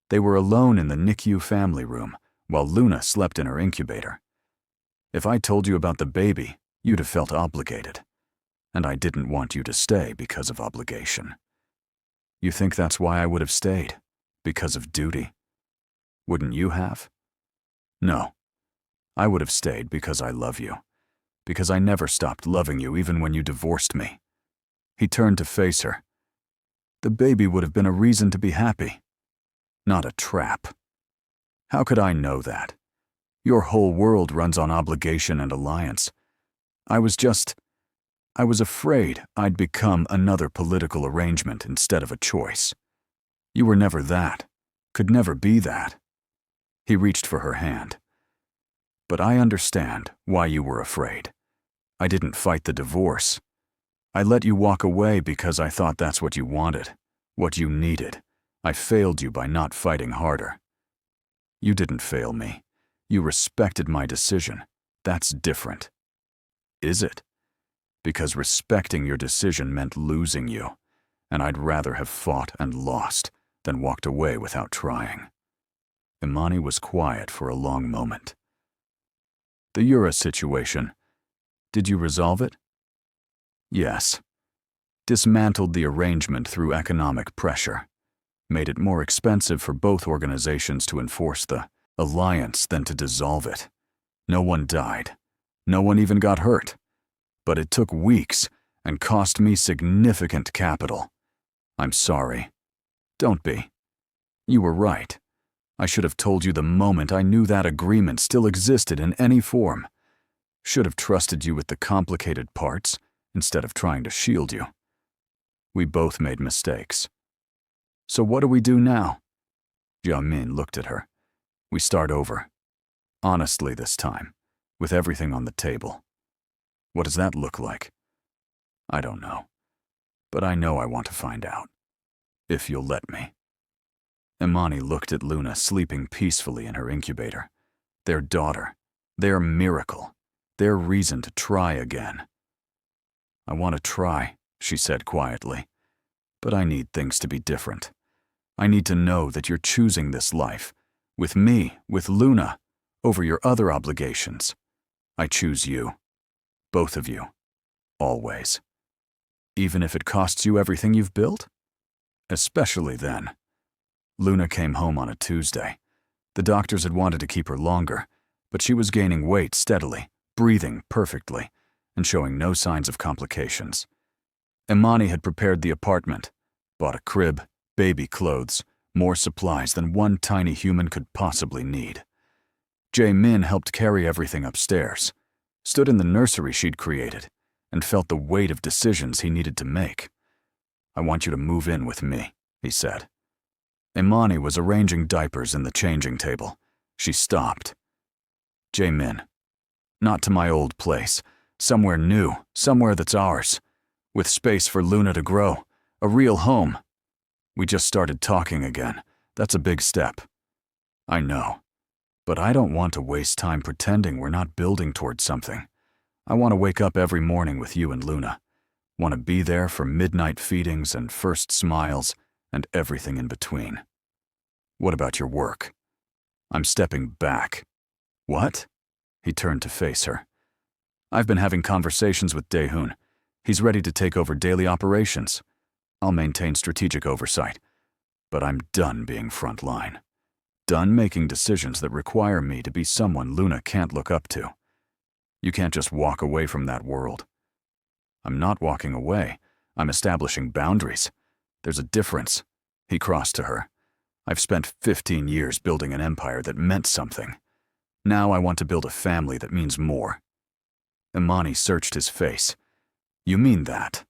They were alone in the NICU family room while Luna slept in her incubator. "If I told you about the baby, you'd have felt obligated. And I didn't want you to stay because of obligation." "You think that's why I would have stayed? Because of duty? Wouldn't you have?" "No. I would have stayed because I love you. Because I never stopped loving you even when you divorced me." He turned to face her. "The baby would have been a reason to be happy, not a trap. How could I know that? Your whole world runs on obligation and alliance. I was afraid I'd become another political arrangement instead of a choice. You were never that, could never be that." He reached for her hand. "But I understand why you were afraid. I didn't fight the divorce. I let you walk away because I thought that's what you wanted, what you needed. I failed you by not fighting harder. You didn't fail me. You respected my decision. That's different." "Is it?" "Because respecting your decision meant losing you, and I'd rather have fought and lost than walked away without trying." Imani was quiet for a long moment. "The Yura situation. Did you resolve it?" "Yes. Dismantled the arrangement through economic pressure. Made it more expensive for both organizations to enforce the alliance than to dissolve it. No one died. No one even got hurt. But it took weeks and cost me significant capital. I'm sorry. Don't be. You were right. I should have told you the moment I knew that agreement still existed in any form. Should have trusted you with the complicated parts instead of trying to shield you. We both made mistakes. So what do we do now?" Jiamin looked at her. We start over. Honestly this time, with everything on the table. What does that look like? I don't know. But I know I want to find out. If you'll let me. Imani looked at Luna sleeping peacefully in her incubator. Their daughter. Their miracle. Their reason to try again. I want to try, she said quietly. But I need things to be different. I need to know that you're choosing this life. With me, with Luna, over your other obligations. I choose you. Both of you. Always. Even if it costs you everything you've built? Especially then. Luna came home on a Tuesday. The doctors had wanted to keep her longer, but she was gaining weight steadily, breathing perfectly, and showing no signs of complications. Imani had prepared the apartment, bought a crib, baby clothes, more supplies than one tiny human could possibly need. Jae-min helped carry everything upstairs, stood in the nursery she'd created, and felt the weight of decisions he needed to make. I want you to move in with me, he said. Imani was arranging diapers in the changing table. She stopped. Jae-min, not to my old place. Somewhere new, somewhere that's ours. With space for Luna to grow, a real home. We just started talking again. That's a big step. I know. But I don't want to waste time pretending we're not building towards something. I want to wake up every morning with you and Luna. Want to be there for midnight feedings and first smiles and everything in between. What about your work? I'm stepping back. What? He turned to face her. I've been having conversations with Dae-hoon. He's ready to take over daily operations. I'll maintain strategic oversight. But I'm done being frontline. Done making decisions that require me to be someone Luna can't look up to. You can't just walk away from that world. I'm not walking away. I'm establishing boundaries. There's a difference. He crossed to her. I've spent 15 years building an empire that meant something. Now I want to build a family that means more. Imani searched his face. You mean that?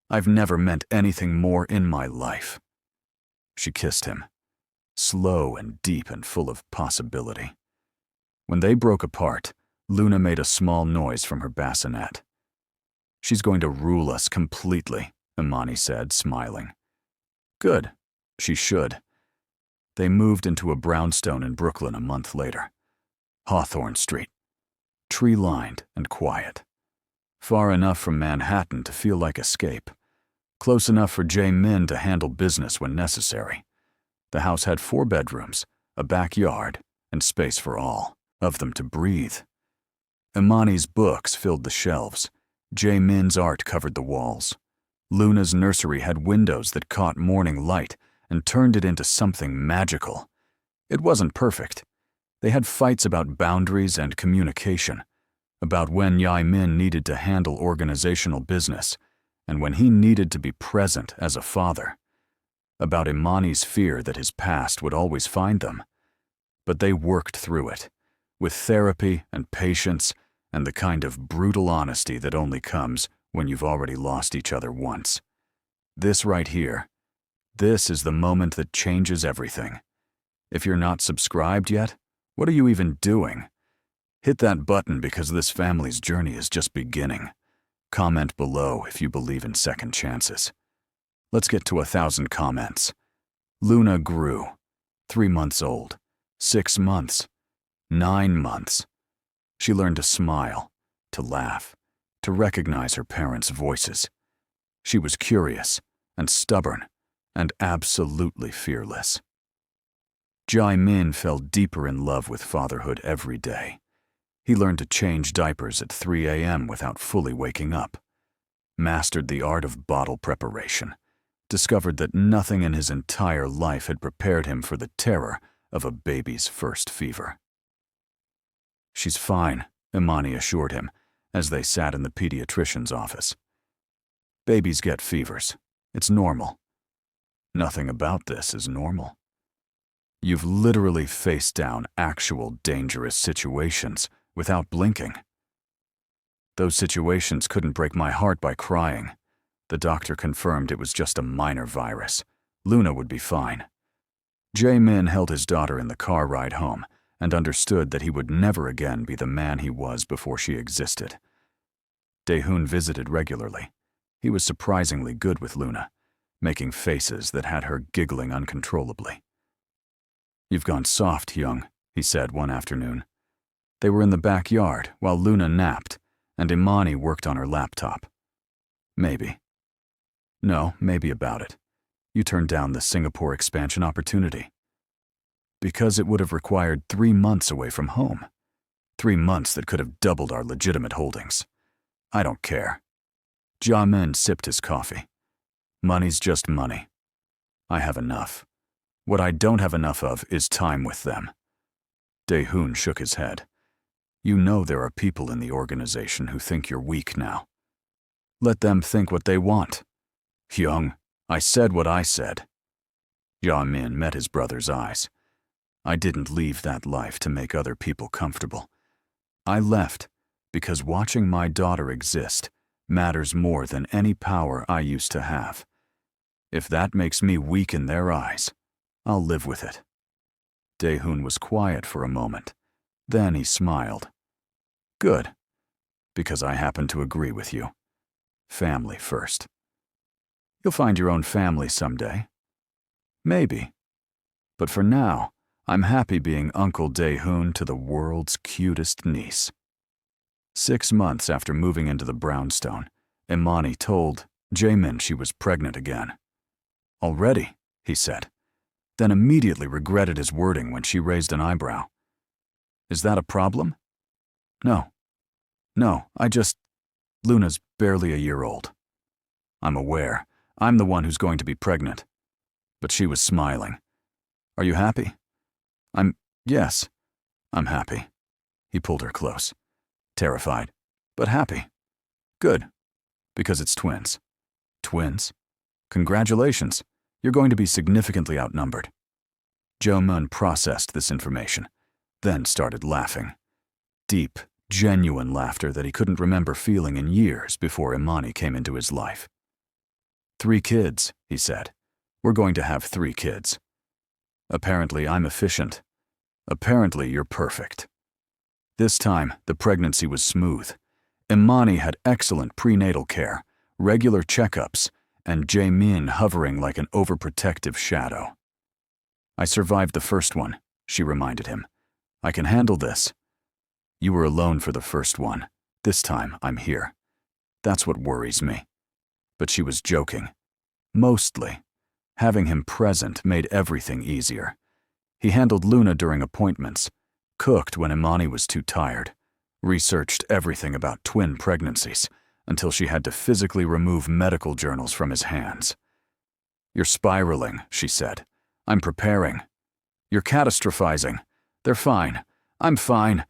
I've never meant anything more in my life. She kissed him. Slow and deep and full of possibility. When they broke apart, Luna made a small noise from her bassinet. She's going to rule us completely, Imani said, smiling. Good. She should. They moved into a brownstone in Brooklyn a month later. Hawthorne Street. Tree-lined and quiet. Far enough from Manhattan to feel like escape. Close enough for Jae-min to handle business when necessary. The house had 4 bedrooms, a backyard, and space for all of them to breathe. Imani's books filled the shelves. Jae-min's art covered the walls. Luna's nursery had windows that caught morning light and turned it into something magical. It wasn't perfect. They had fights about boundaries and communication, about when Jae-min needed to handle organizational business, and when he needed to be present as a father, about Imani's fear that his past would always find them. But they worked through it, with therapy and patience and the kind of brutal honesty that only comes when you've already lost each other once. This right here, this is the moment that changes everything. If you're not subscribed yet, what are you even doing? Hit that button because this family's journey is just beginning. Comment below if you believe in second chances. Let's get to 1,000 comments. Luna grew. 3 months old. 6 months. 9 months. She learned to smile, to laugh, to recognize her parents' voices. She was curious and stubborn and absolutely fearless. Jae-min fell deeper in love with fatherhood every day. He learned to change diapers at 3 a.m. without fully waking up. Mastered the art of bottle preparation. Discovered that nothing in his entire life had prepared him for the terror of a baby's first fever. She's fine, Imani assured him, as they sat in the pediatrician's office. Babies get fevers. It's normal. Nothing about this is normal. You've literally faced down actual dangerous situations without blinking. Those situations couldn't break my heart by crying. The doctor confirmed it was just a minor virus. Luna would be fine. Jae-min held his daughter in the car ride home and understood that he would never again be the man he was before she existed. Dae-hoon visited regularly. He was surprisingly good with Luna, making faces that had her giggling uncontrollably. "You've gone soft, Hyung," he said one afternoon. They were in the backyard while Luna napped and Imani worked on her laptop. "Maybe." "No, maybe about it. You turned down the Singapore expansion opportunity." "Because it would have required 3 months away from home. 3 months that could have doubled our legitimate holdings. I don't care." Jae-min sipped his coffee. "Money's just money. I have enough. What I don't have enough of is time with them." Dae-hoon shook his head. "You know there are people in the organization who think you're weak now. Let them think what they want." "Hyung, I said what I said." Jae-min met his brother's eyes. "I didn't leave that life to make other people comfortable. I left because watching my daughter exist matters more than any power I used to have. If that makes me weak in their eyes, I'll live with it." Dae-hoon was quiet for a moment. Then he smiled. "Good, because I happen to agree with you. Family first. You'll find your own family someday. Maybe. But for now, I'm happy being Uncle Dae-hoon to the world's cutest niece." 6 months after moving into the brownstone, Imani told Jae-min she was pregnant again. "Already?" he said, then immediately regretted his wording when she raised an eyebrow. "Is that a problem?" No, Luna's barely a year old." "I'm aware. I'm the one who's going to be pregnant." But she was smiling. "Are you happy?" Yes, I'm happy." He pulled her close. "Terrified, but happy." "Good, because it's twins." "Twins? Congratulations. You're going to be significantly outnumbered." Jae-min processed this information, then started laughing. Deep, genuine laughter that he couldn't remember feeling in years before Imani came into his life. "3 kids, he said. "We're going to have 3 kids. Apparently I'm efficient. Apparently you're perfect." This time, the pregnancy was smooth. Imani had excellent prenatal care, regular checkups, and Jae-min hovering like an overprotective shadow. "I survived the first one," she reminded him. "I can handle this." "You were alone for the first one. This time, I'm here. That's what worries me." But she was joking. Mostly. Having him present made everything easier. He handled Luna during appointments, cooked when Imani was too tired, researched everything about twin pregnancies until she had to physically remove medical journals from his hands. "You're spiraling," she said. "I'm preparing. You're catastrophizing. They're fine. I'm fine.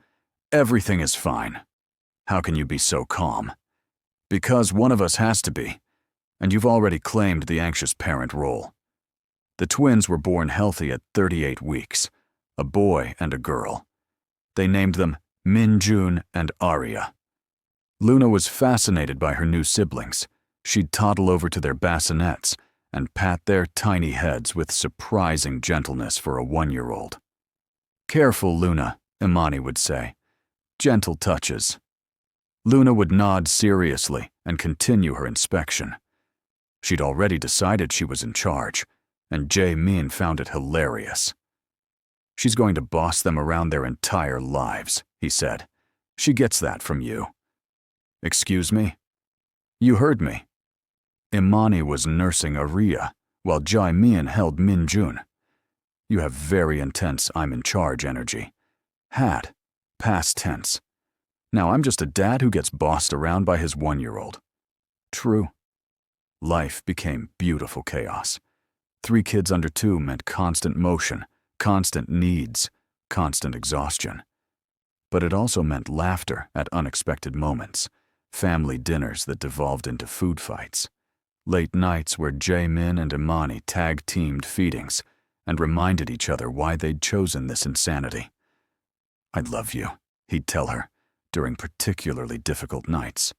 Everything is fine. How can you be so calm?" "Because one of us has to be, and you've already claimed the anxious parent role." The twins were born healthy at 38 weeks, a boy and a girl. They named them Min-jun and Arya. Luna was fascinated by her new siblings. She'd toddle over to their bassinets and pat their tiny heads with surprising gentleness for a 1-year-old. "Careful, Luna," Imani would say. "Gentle touches." Luna would nod seriously and continue her inspection. She'd already decided she was in charge, and Jae-min found it hilarious. "She's going to boss them around their entire lives," he said. "She gets that from you." "Excuse me?" "You heard me." Imani was nursing Arya, while Jae-min held Min-jun. "You have very intense I'm in charge energy." Had. Past tense. Now I'm just a dad who gets bossed around by his 1-year-old. True. Life became beautiful chaos. 3 kids under 2 meant constant motion, constant needs, constant exhaustion. But it also meant laughter at unexpected moments, family dinners that devolved into food fights, late nights where Jae-min and Imani tag-teamed feedings and reminded each other why they'd chosen this insanity. "I love you," he'd tell her, during particularly difficult nights.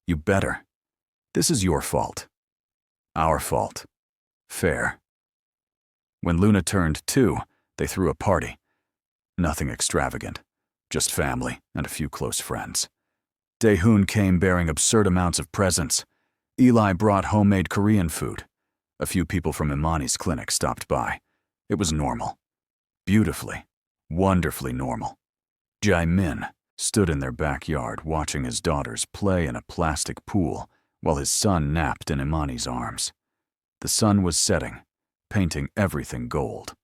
"You better. This is your fault. Our fault. Fair." When Luna turned 2, they threw a party. Nothing extravagant, just family and a few close friends. Dae-hoon came bearing absurd amounts of presents. Eli brought homemade Korean food. A few people from Imani's clinic stopped by. It was normal. Beautifully, wonderfully normal. Jae-min stood in their backyard watching his daughters play in a plastic pool while his son napped in Imani's arms. The sun was setting, painting everything gold.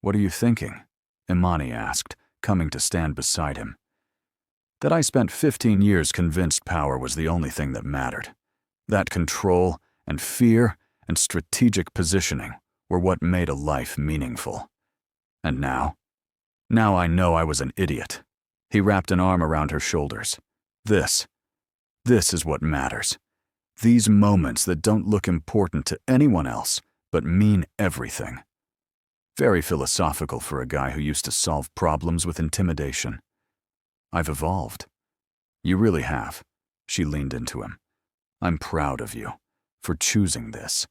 "What are you thinking?" Imani asked, coming to stand beside him. "That I spent 15 years convinced power was the only thing that mattered. That control and fear and strategic positioning were what made a life meaningful. And now I know I was an idiot." He wrapped an arm around her shoulders. This is what matters. These moments that don't look important to anyone else, but mean everything. Very philosophical for a guy who used to solve problems with intimidation. "I've evolved." "You really have." She leaned into him. "I'm proud of you, for choosing this,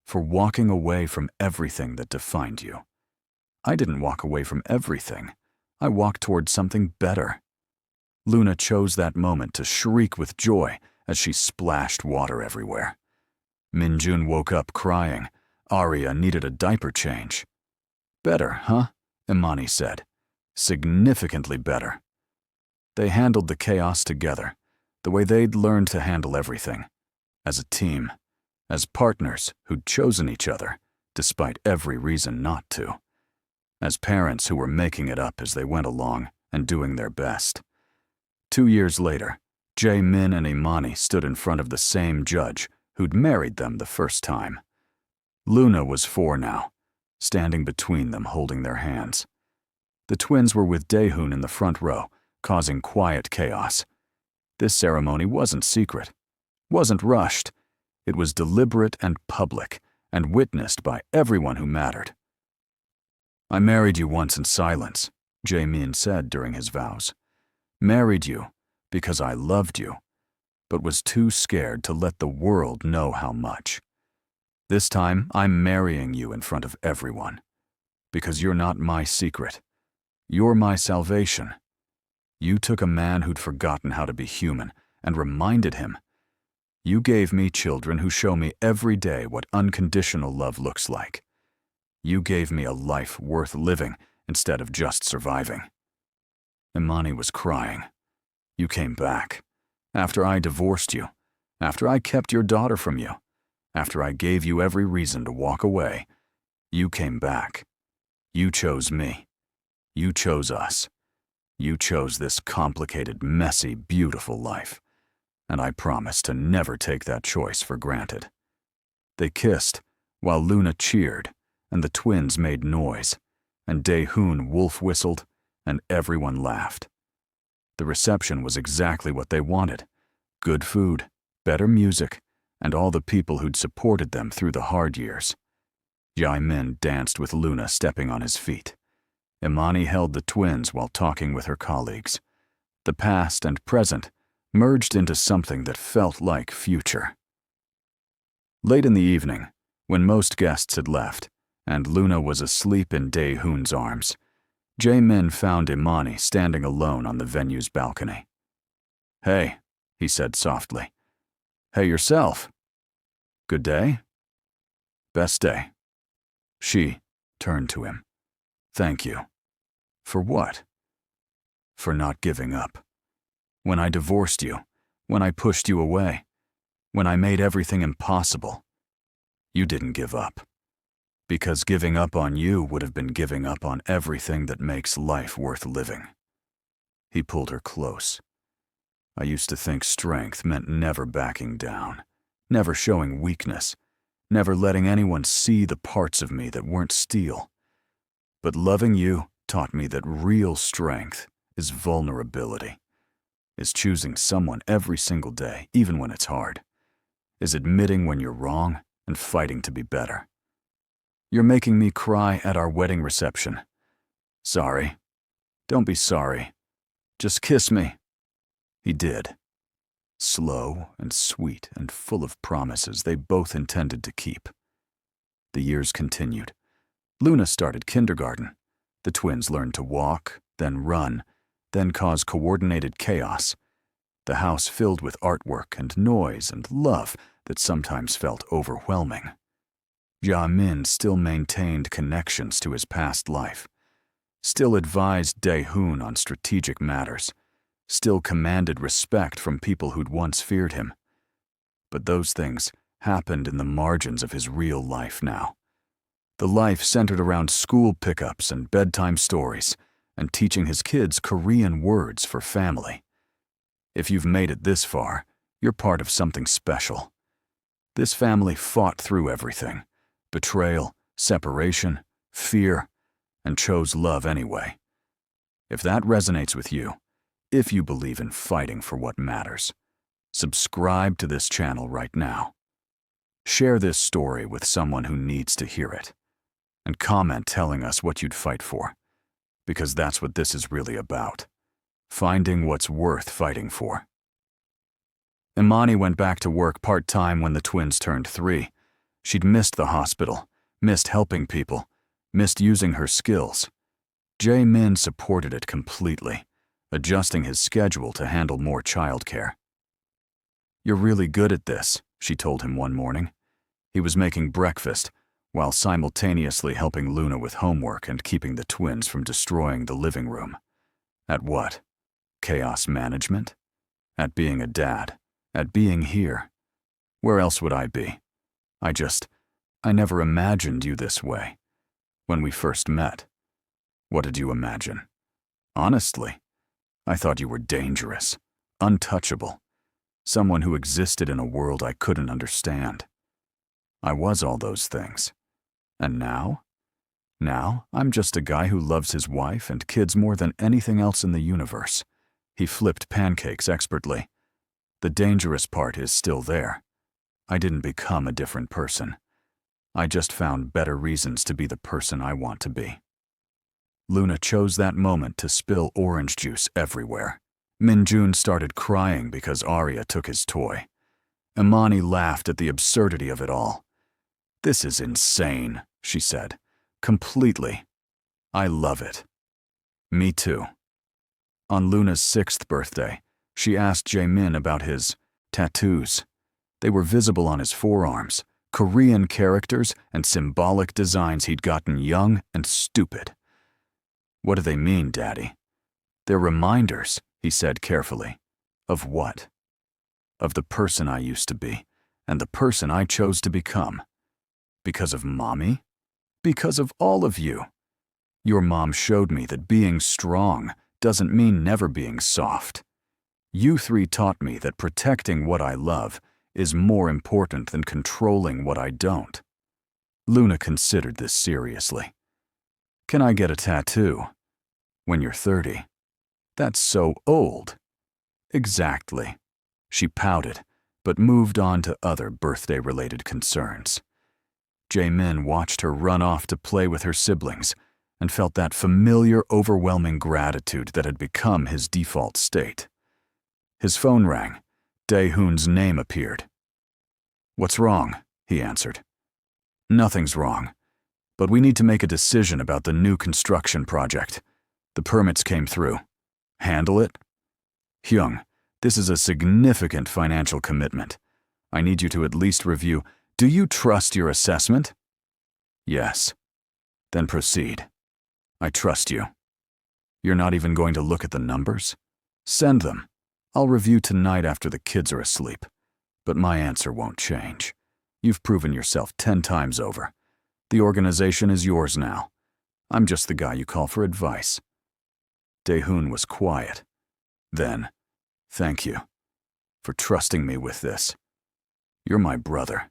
for walking away from everything that defined you." "I didn't walk away from everything. I walked toward something better." Luna chose that moment to shriek with joy as she splashed water everywhere. Minjun woke up crying. Arya needed a diaper change. "Better, huh?" Imani said. "Significantly better." They handled the chaos together, the way they'd learned to handle everything. As a team, as partners who'd chosen each other, despite every reason not to. As parents who were making it up as they went along and doing their best. 2 years later, Jae-min and Imani stood in front of the same judge who'd married them the first time. Luna was 4 now, standing between them holding their hands. The twins were with Dae-hoon in the front row, causing quiet chaos. This ceremony wasn't secret, wasn't rushed. It was deliberate and public, and witnessed by everyone who mattered. "I married you once in silence," Jae-min said during his vows. "Married you because I loved you, but was too scared to let the world know how much. This time, I'm marrying you in front of everyone, because you're not my secret. You're my salvation. You took a man who'd forgotten how to be human and reminded him. You gave me children who show me every day what unconditional love looks like. You gave me a life worth living instead of just surviving." Imani was crying. "You came back. After I divorced you. After I kept your daughter from you. After I gave you every reason to walk away. You came back. You chose me. You chose us. You chose this complicated, messy, beautiful life. And I promise to never take that choice for granted." They kissed, while Luna cheered, and the twins made noise, and Dae-hoon wolf whistled, and everyone laughed. The reception was exactly what they wanted. Good food, better music, and all the people who'd supported them through the hard years. Jae-min danced with Luna stepping on his feet. Imani held the twins while talking with her colleagues. The past and present merged into something that felt like future. Late in the evening, when most guests had left, and Luna was asleep in Dae-hoon's arms, Jae-min found Imani standing alone on the venue's balcony. "Hey," he said softly. "Hey yourself. Good day?" "Best day." She turned to him. "Thank you." "For what?" "For not giving up. When I divorced you, when I pushed you away, when I made everything impossible, you didn't give up. Because giving up on you would have been giving up on everything that makes life worth living." He pulled her close. "I used to think strength meant never backing down, never showing weakness, never letting anyone see the parts of me that weren't steel. But loving you taught me that real strength is vulnerability, is choosing someone every single day, even when it's hard, is admitting when you're wrong and fighting to be better. You're making me cry at our wedding reception. Sorry. Don't be sorry. Just kiss me." He did. Slow and sweet and full of promises they both intended to keep. The years continued. Luna started kindergarten. The twins learned to walk, then run, then cause coordinated chaos. The house filled with artwork and noise and love that sometimes felt overwhelming. Jae-min still maintained connections to his past life, still advised Dae-hoon on strategic matters, still commanded respect from people who'd once feared him. But those things happened in the margins of his real life now. The life centered around school pickups and bedtime stories, and teaching his kids Korean words for family. If you've made it this far, you're part of something special. This family fought through everything: betrayal, separation, fear, and chose love anyway. If that resonates with you, if you believe in fighting for what matters, subscribe to this channel right now. Share this story with someone who needs to hear it, and comment telling us what you'd fight for, because that's what this is really about: finding what's worth fighting for. Imani went back to work part-time when the twins turned 3. She'd missed the hospital, missed helping people, missed using her skills. Jae-min supported it completely, adjusting his schedule to handle more childcare. "You're really good at this," she told him one morning. He was making breakfast, while simultaneously helping Luna with homework and keeping the twins from destroying the living room. At what? Chaos management? At being a dad? At being here? Where else would I be? I never imagined you this way. When we first met, what did you imagine? Honestly, I thought you were dangerous, untouchable, someone who existed in a world I couldn't understand. I was all those things. And now? Now, I'm just a guy who loves his wife and kids more than anything else in the universe." He flipped pancakes expertly. "The dangerous part is still there. I didn't become a different person. I just found better reasons to be the person I want to be." Luna chose that moment to spill orange juice everywhere. Minjun started crying because Arya took his toy. Imani laughed at the absurdity of it all. "This is insane," she said. "Completely. I love it." "Me too." On Luna's 6th birthday, she asked Jae-min about his tattoos. They were visible on his forearms, Korean characters and symbolic designs he'd gotten young and stupid. "What do they mean, Daddy?" "They're reminders," he said carefully. "Of what?" "Of the person I used to be, and the person I chose to become." "Because of Mommy?" "Because of all of you. Your mom showed me that being strong doesn't mean never being soft. You 3 taught me that protecting what I love is more important than controlling what I don't." Luna considered this seriously. "Can I get a tattoo?" "When you're 30. That's so old." "Exactly." She pouted, but moved on to other birthday-related concerns. Jae-min watched her run off to play with her siblings and felt that familiar, overwhelming gratitude that had become his default state. His phone rang. Dae-hoon's name appeared. "What's wrong?" he answered. "Nothing's wrong, but we need to make a decision about the new construction project. The permits came through. Handle it?" "Hyung, this is a significant financial commitment. I need you to at least review. Do you trust your assessment?" "Yes." "Then proceed. I trust you." "You're not even going to look at the numbers?" "Send them. I'll review tonight after the kids are asleep. But my answer won't change. You've proven yourself 10 times over. The organization is yours now. I'm just the guy you call for advice." Dae-hoon was quiet. Then, "Thank you for trusting me with this. You're my brother.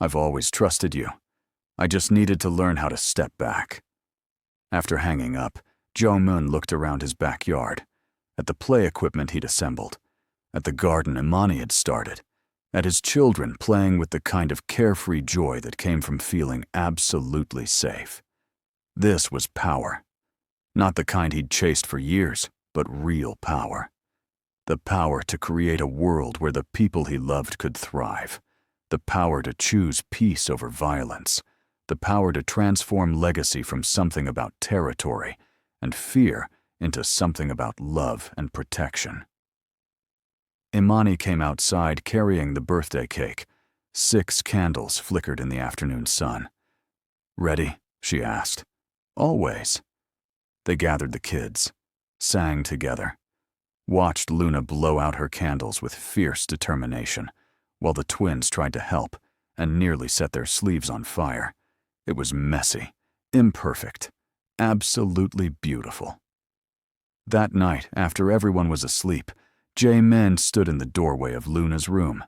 I've always trusted you. I just needed to learn how to step back." After hanging up, Jae-min looked around his backyard, at the play equipment he'd assembled, at the garden Imani had started, at his children playing with the kind of carefree joy that came from feeling absolutely safe. This was power. Not the kind he'd chased for years, but real power. The power to create a world where the people he loved could thrive. The power to choose peace over violence. the power to transform legacy from something about territory and fear into something about love and protection. Imani came outside carrying the birthday cake. 6 candles flickered in the afternoon sun. "Ready?" she asked. "Always." They gathered the kids, sang together, watched Luna blow out her candles with fierce determination, while the twins tried to help and nearly set their sleeves on fire. It was messy, imperfect, absolutely beautiful. That night, after everyone was asleep, Jae-min stood in the doorway of Luna's room.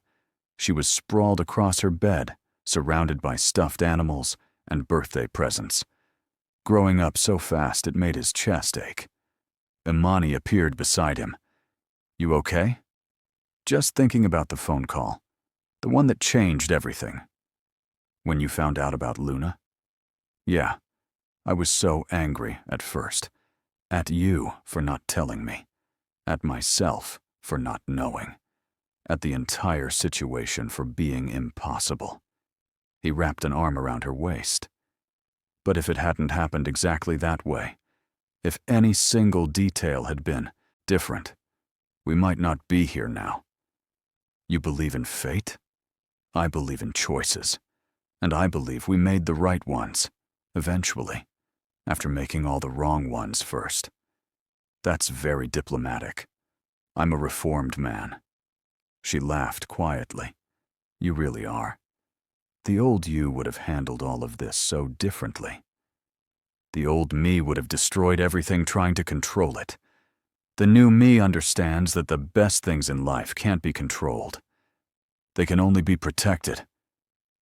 She was sprawled across her bed, surrounded by stuffed animals and birthday presents. Growing up so fast it made his chest ache. Imani appeared beside him. "You okay?" "Just thinking about the phone call. The one that changed everything." "When you found out about Luna?" "Yeah. I was so angry at first. At you for not telling me. At myself for not knowing. At the entire situation for being impossible." He wrapped an arm around her waist. "But if it hadn't happened exactly that way, if any single detail had been different, we might not be here now. You believe in fate? I believe in choices. And I believe we made the right ones, eventually, after making all the wrong ones first. That's very diplomatic. I'm a reformed man." She laughed quietly. "You really are. The old you would have handled all of this so differently. The old me would have destroyed everything trying to control it. The new me understands that the best things in life can't be controlled. They can only be protected."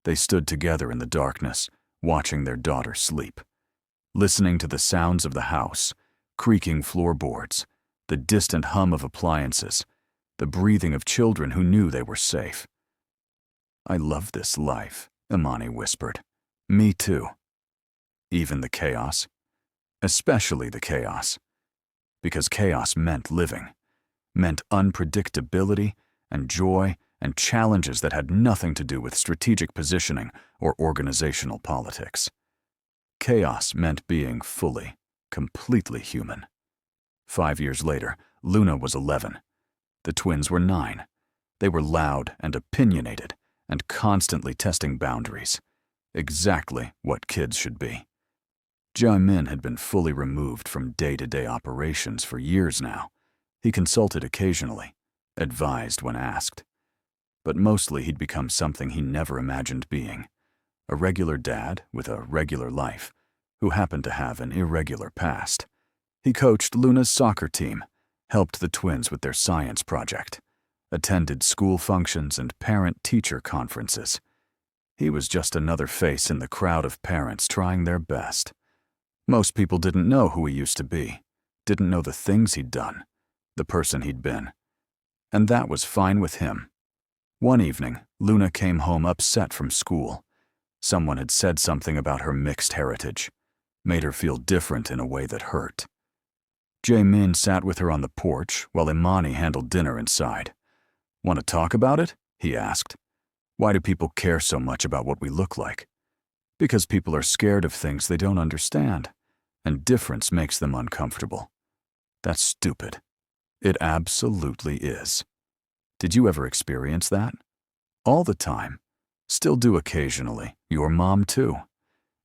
They stood together in the darkness, watching their daughter sleep, listening to the sounds of the house, creaking floorboards, the distant hum of appliances, the breathing of children who knew they were safe. "I love this life," Imani whispered. "Me too." "Even the chaos?" "Especially the chaos. Because chaos meant living, meant unpredictability and joy and challenges that had nothing to do with strategic positioning or organizational politics. Chaos meant being fully, completely human." 5 years later, Luna was 11. The twins were 9. They were loud and opinionated and constantly testing boundaries. Exactly what kids should be. Jae-min had been fully removed from day-to-day operations for years now. He consulted occasionally, advised when asked. But mostly he'd become something he never imagined being. A regular dad with a regular life, who happened to have an irregular past. He coached Luna's soccer team, helped the twins with their science project, attended school functions and parent-teacher conferences. He was just another face in the crowd of parents trying their best. Most people didn't know who he used to be, didn't know the things he'd done, the person he'd been. And that was fine with him. One evening, Luna came home upset from school. Someone had said something about her mixed heritage, made her feel different in a way that hurt. Jae-min sat with her on the porch while Imani handled dinner inside. "Want to talk about it?" he asked. "Why do people care so much about what we look like?" "Because people are scared of things they don't understand, and difference makes them uncomfortable." "That's stupid." "It absolutely is." "Did you ever experience that?" "All the time. Still do occasionally. Your mom too.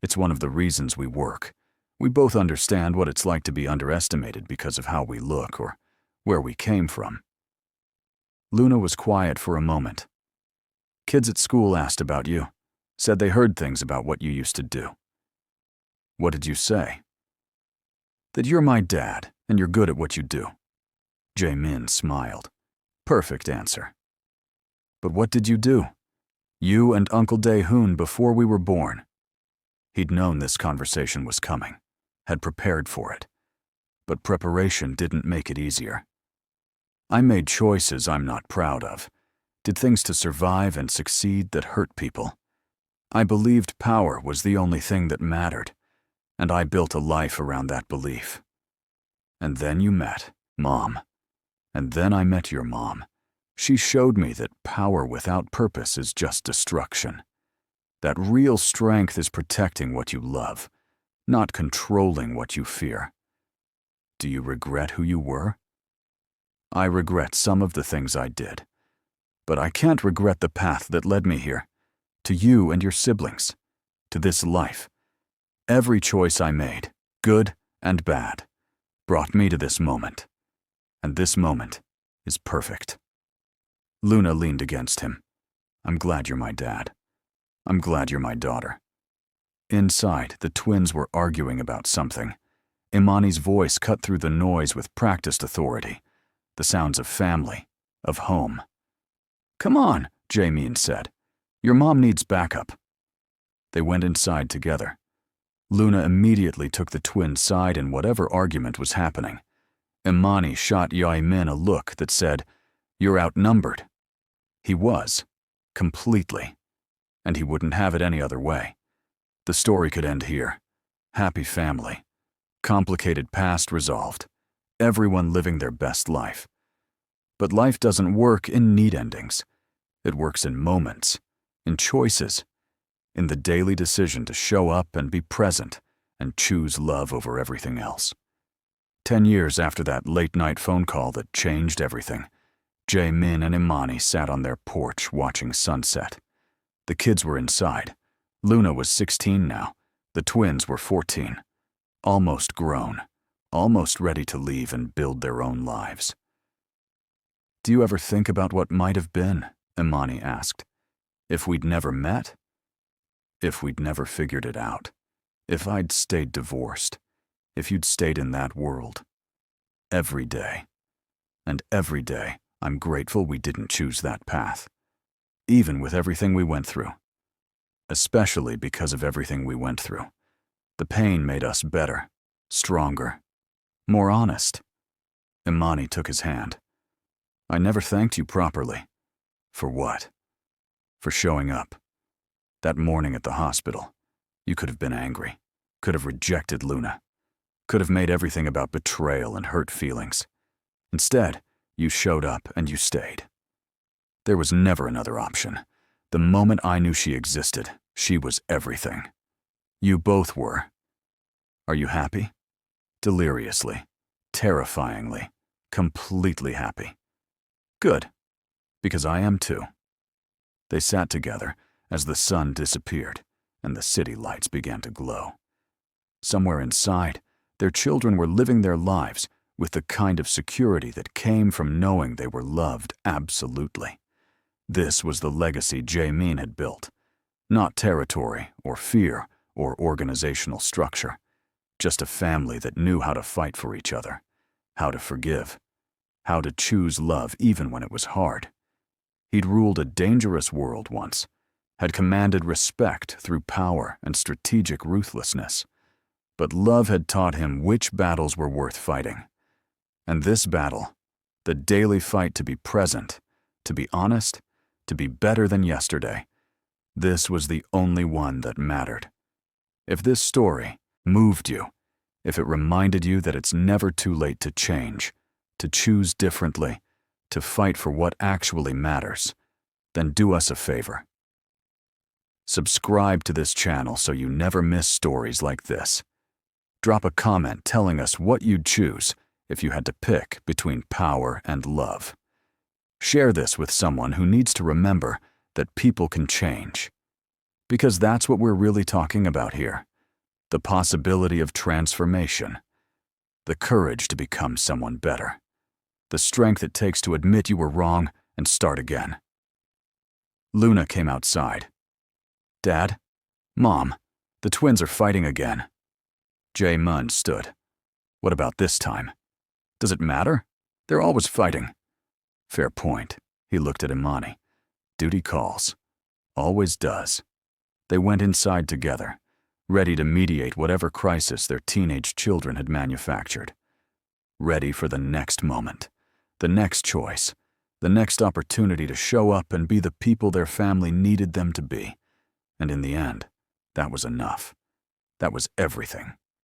It's one of the reasons we work. We both understand what it's like to be underestimated because of how we look or where we came from." Luna was quiet for a moment. "Kids at school asked about you. Said they heard things about what you used to do." "What did you say?" "That you're my dad and you're good at what you do." Jae-min smiled. "Perfect answer." "But what did you do? You and Uncle Dae-hoon before we were born." He'd known this conversation was coming, had prepared for it. But preparation didn't make it easier. "I made choices I'm not proud of, did things to survive and succeed that hurt people. I believed power was the only thing that mattered, and I built a life around that belief. And then you met, Mom. And then I met your mom. She showed me that power without purpose is just destruction. That real strength is protecting what you love, not controlling what you fear. Do you regret who you were? I regret some of the things I did, but I can't regret the path that led me here, to you and your siblings, to this life. Every choice I made, good and bad, brought me to this moment, and this moment is perfect. Luna leaned against him. I'm glad you're my dad. I'm glad you're my daughter. Inside, the twins were arguing about something. Imani's voice cut through the noise with practiced authority, the sounds of family, of home. Come on, Jamin said. Your mom needs backup. They went inside together. Luna immediately took the twins' side in whatever argument was happening. Imani shot Yamin a look that said, You're outnumbered. He was, completely, and he wouldn't have it any other way. The story could end here. Happy family. Complicated past resolved. Everyone living their best life. But life doesn't work in neat endings. It works in moments, in choices, in the daily decision to show up and be present and choose love over everything else. 10 years after that late-night phone call that changed everything, Jamin and Imani sat on their porch watching sunset. The kids were inside. Luna was 16 now. The twins were 14. Almost grown, almost ready to leave and build their own lives. Do you ever think about what might have been? Imani asked. If we'd never met? If we'd never figured it out? If I'd stayed divorced? If you'd stayed in that world? Every day. And every day, I'm grateful we didn't choose that path. Even with everything we went through. Especially because of everything we went through. The pain made us better, stronger, more honest. Imani took his hand. I never thanked you properly. For what? For showing up. That morning at the hospital, you could have been angry, could have rejected Luna, could have made everything about betrayal and hurt feelings. Instead, you showed up and you stayed. There was never another option. The moment I knew she existed, she was everything. You both were. Are you happy? Deliriously, terrifyingly, completely happy. Good, because I am too. They sat together as the sun disappeared and the city lights began to glow. Somewhere inside, their children were living their lives with the kind of security that came from knowing they were loved absolutely. This was the legacy Jamin had built. Not territory or fear or organizational structure. Just a family that knew how to fight for each other, how to forgive, how to choose love even when it was hard. He'd ruled a dangerous world once, had commanded respect through power and strategic ruthlessness. But love had taught him which battles were worth fighting. And this battle, the daily fight to be present, to be honest, to be better than yesterday, this was the only one that mattered. If this story moved you, if it reminded you that it's never too late to change, to choose differently, to fight for what actually matters, then do us a favor. Subscribe to this channel so you never miss stories like this. Drop a comment telling us what you'd choose if you had to pick between power and love. Share this with someone who needs to remember that people can change. Because that's what we're really talking about here. The possibility of transformation. The courage to become someone better. The strength it takes to admit you were wrong and start again. Luna came outside. Dad? Mom, the twins are fighting again. Jae-mun stood. What about this time? Does it matter? They're always fighting. Fair point. He looked at Imani. Duty calls. Always does. They went inside together, ready to mediate whatever crisis their teenage children had manufactured. Ready for the next moment, the next choice, the next opportunity to show up and be the people their family needed them to be. And in the end, that was enough. That was everything.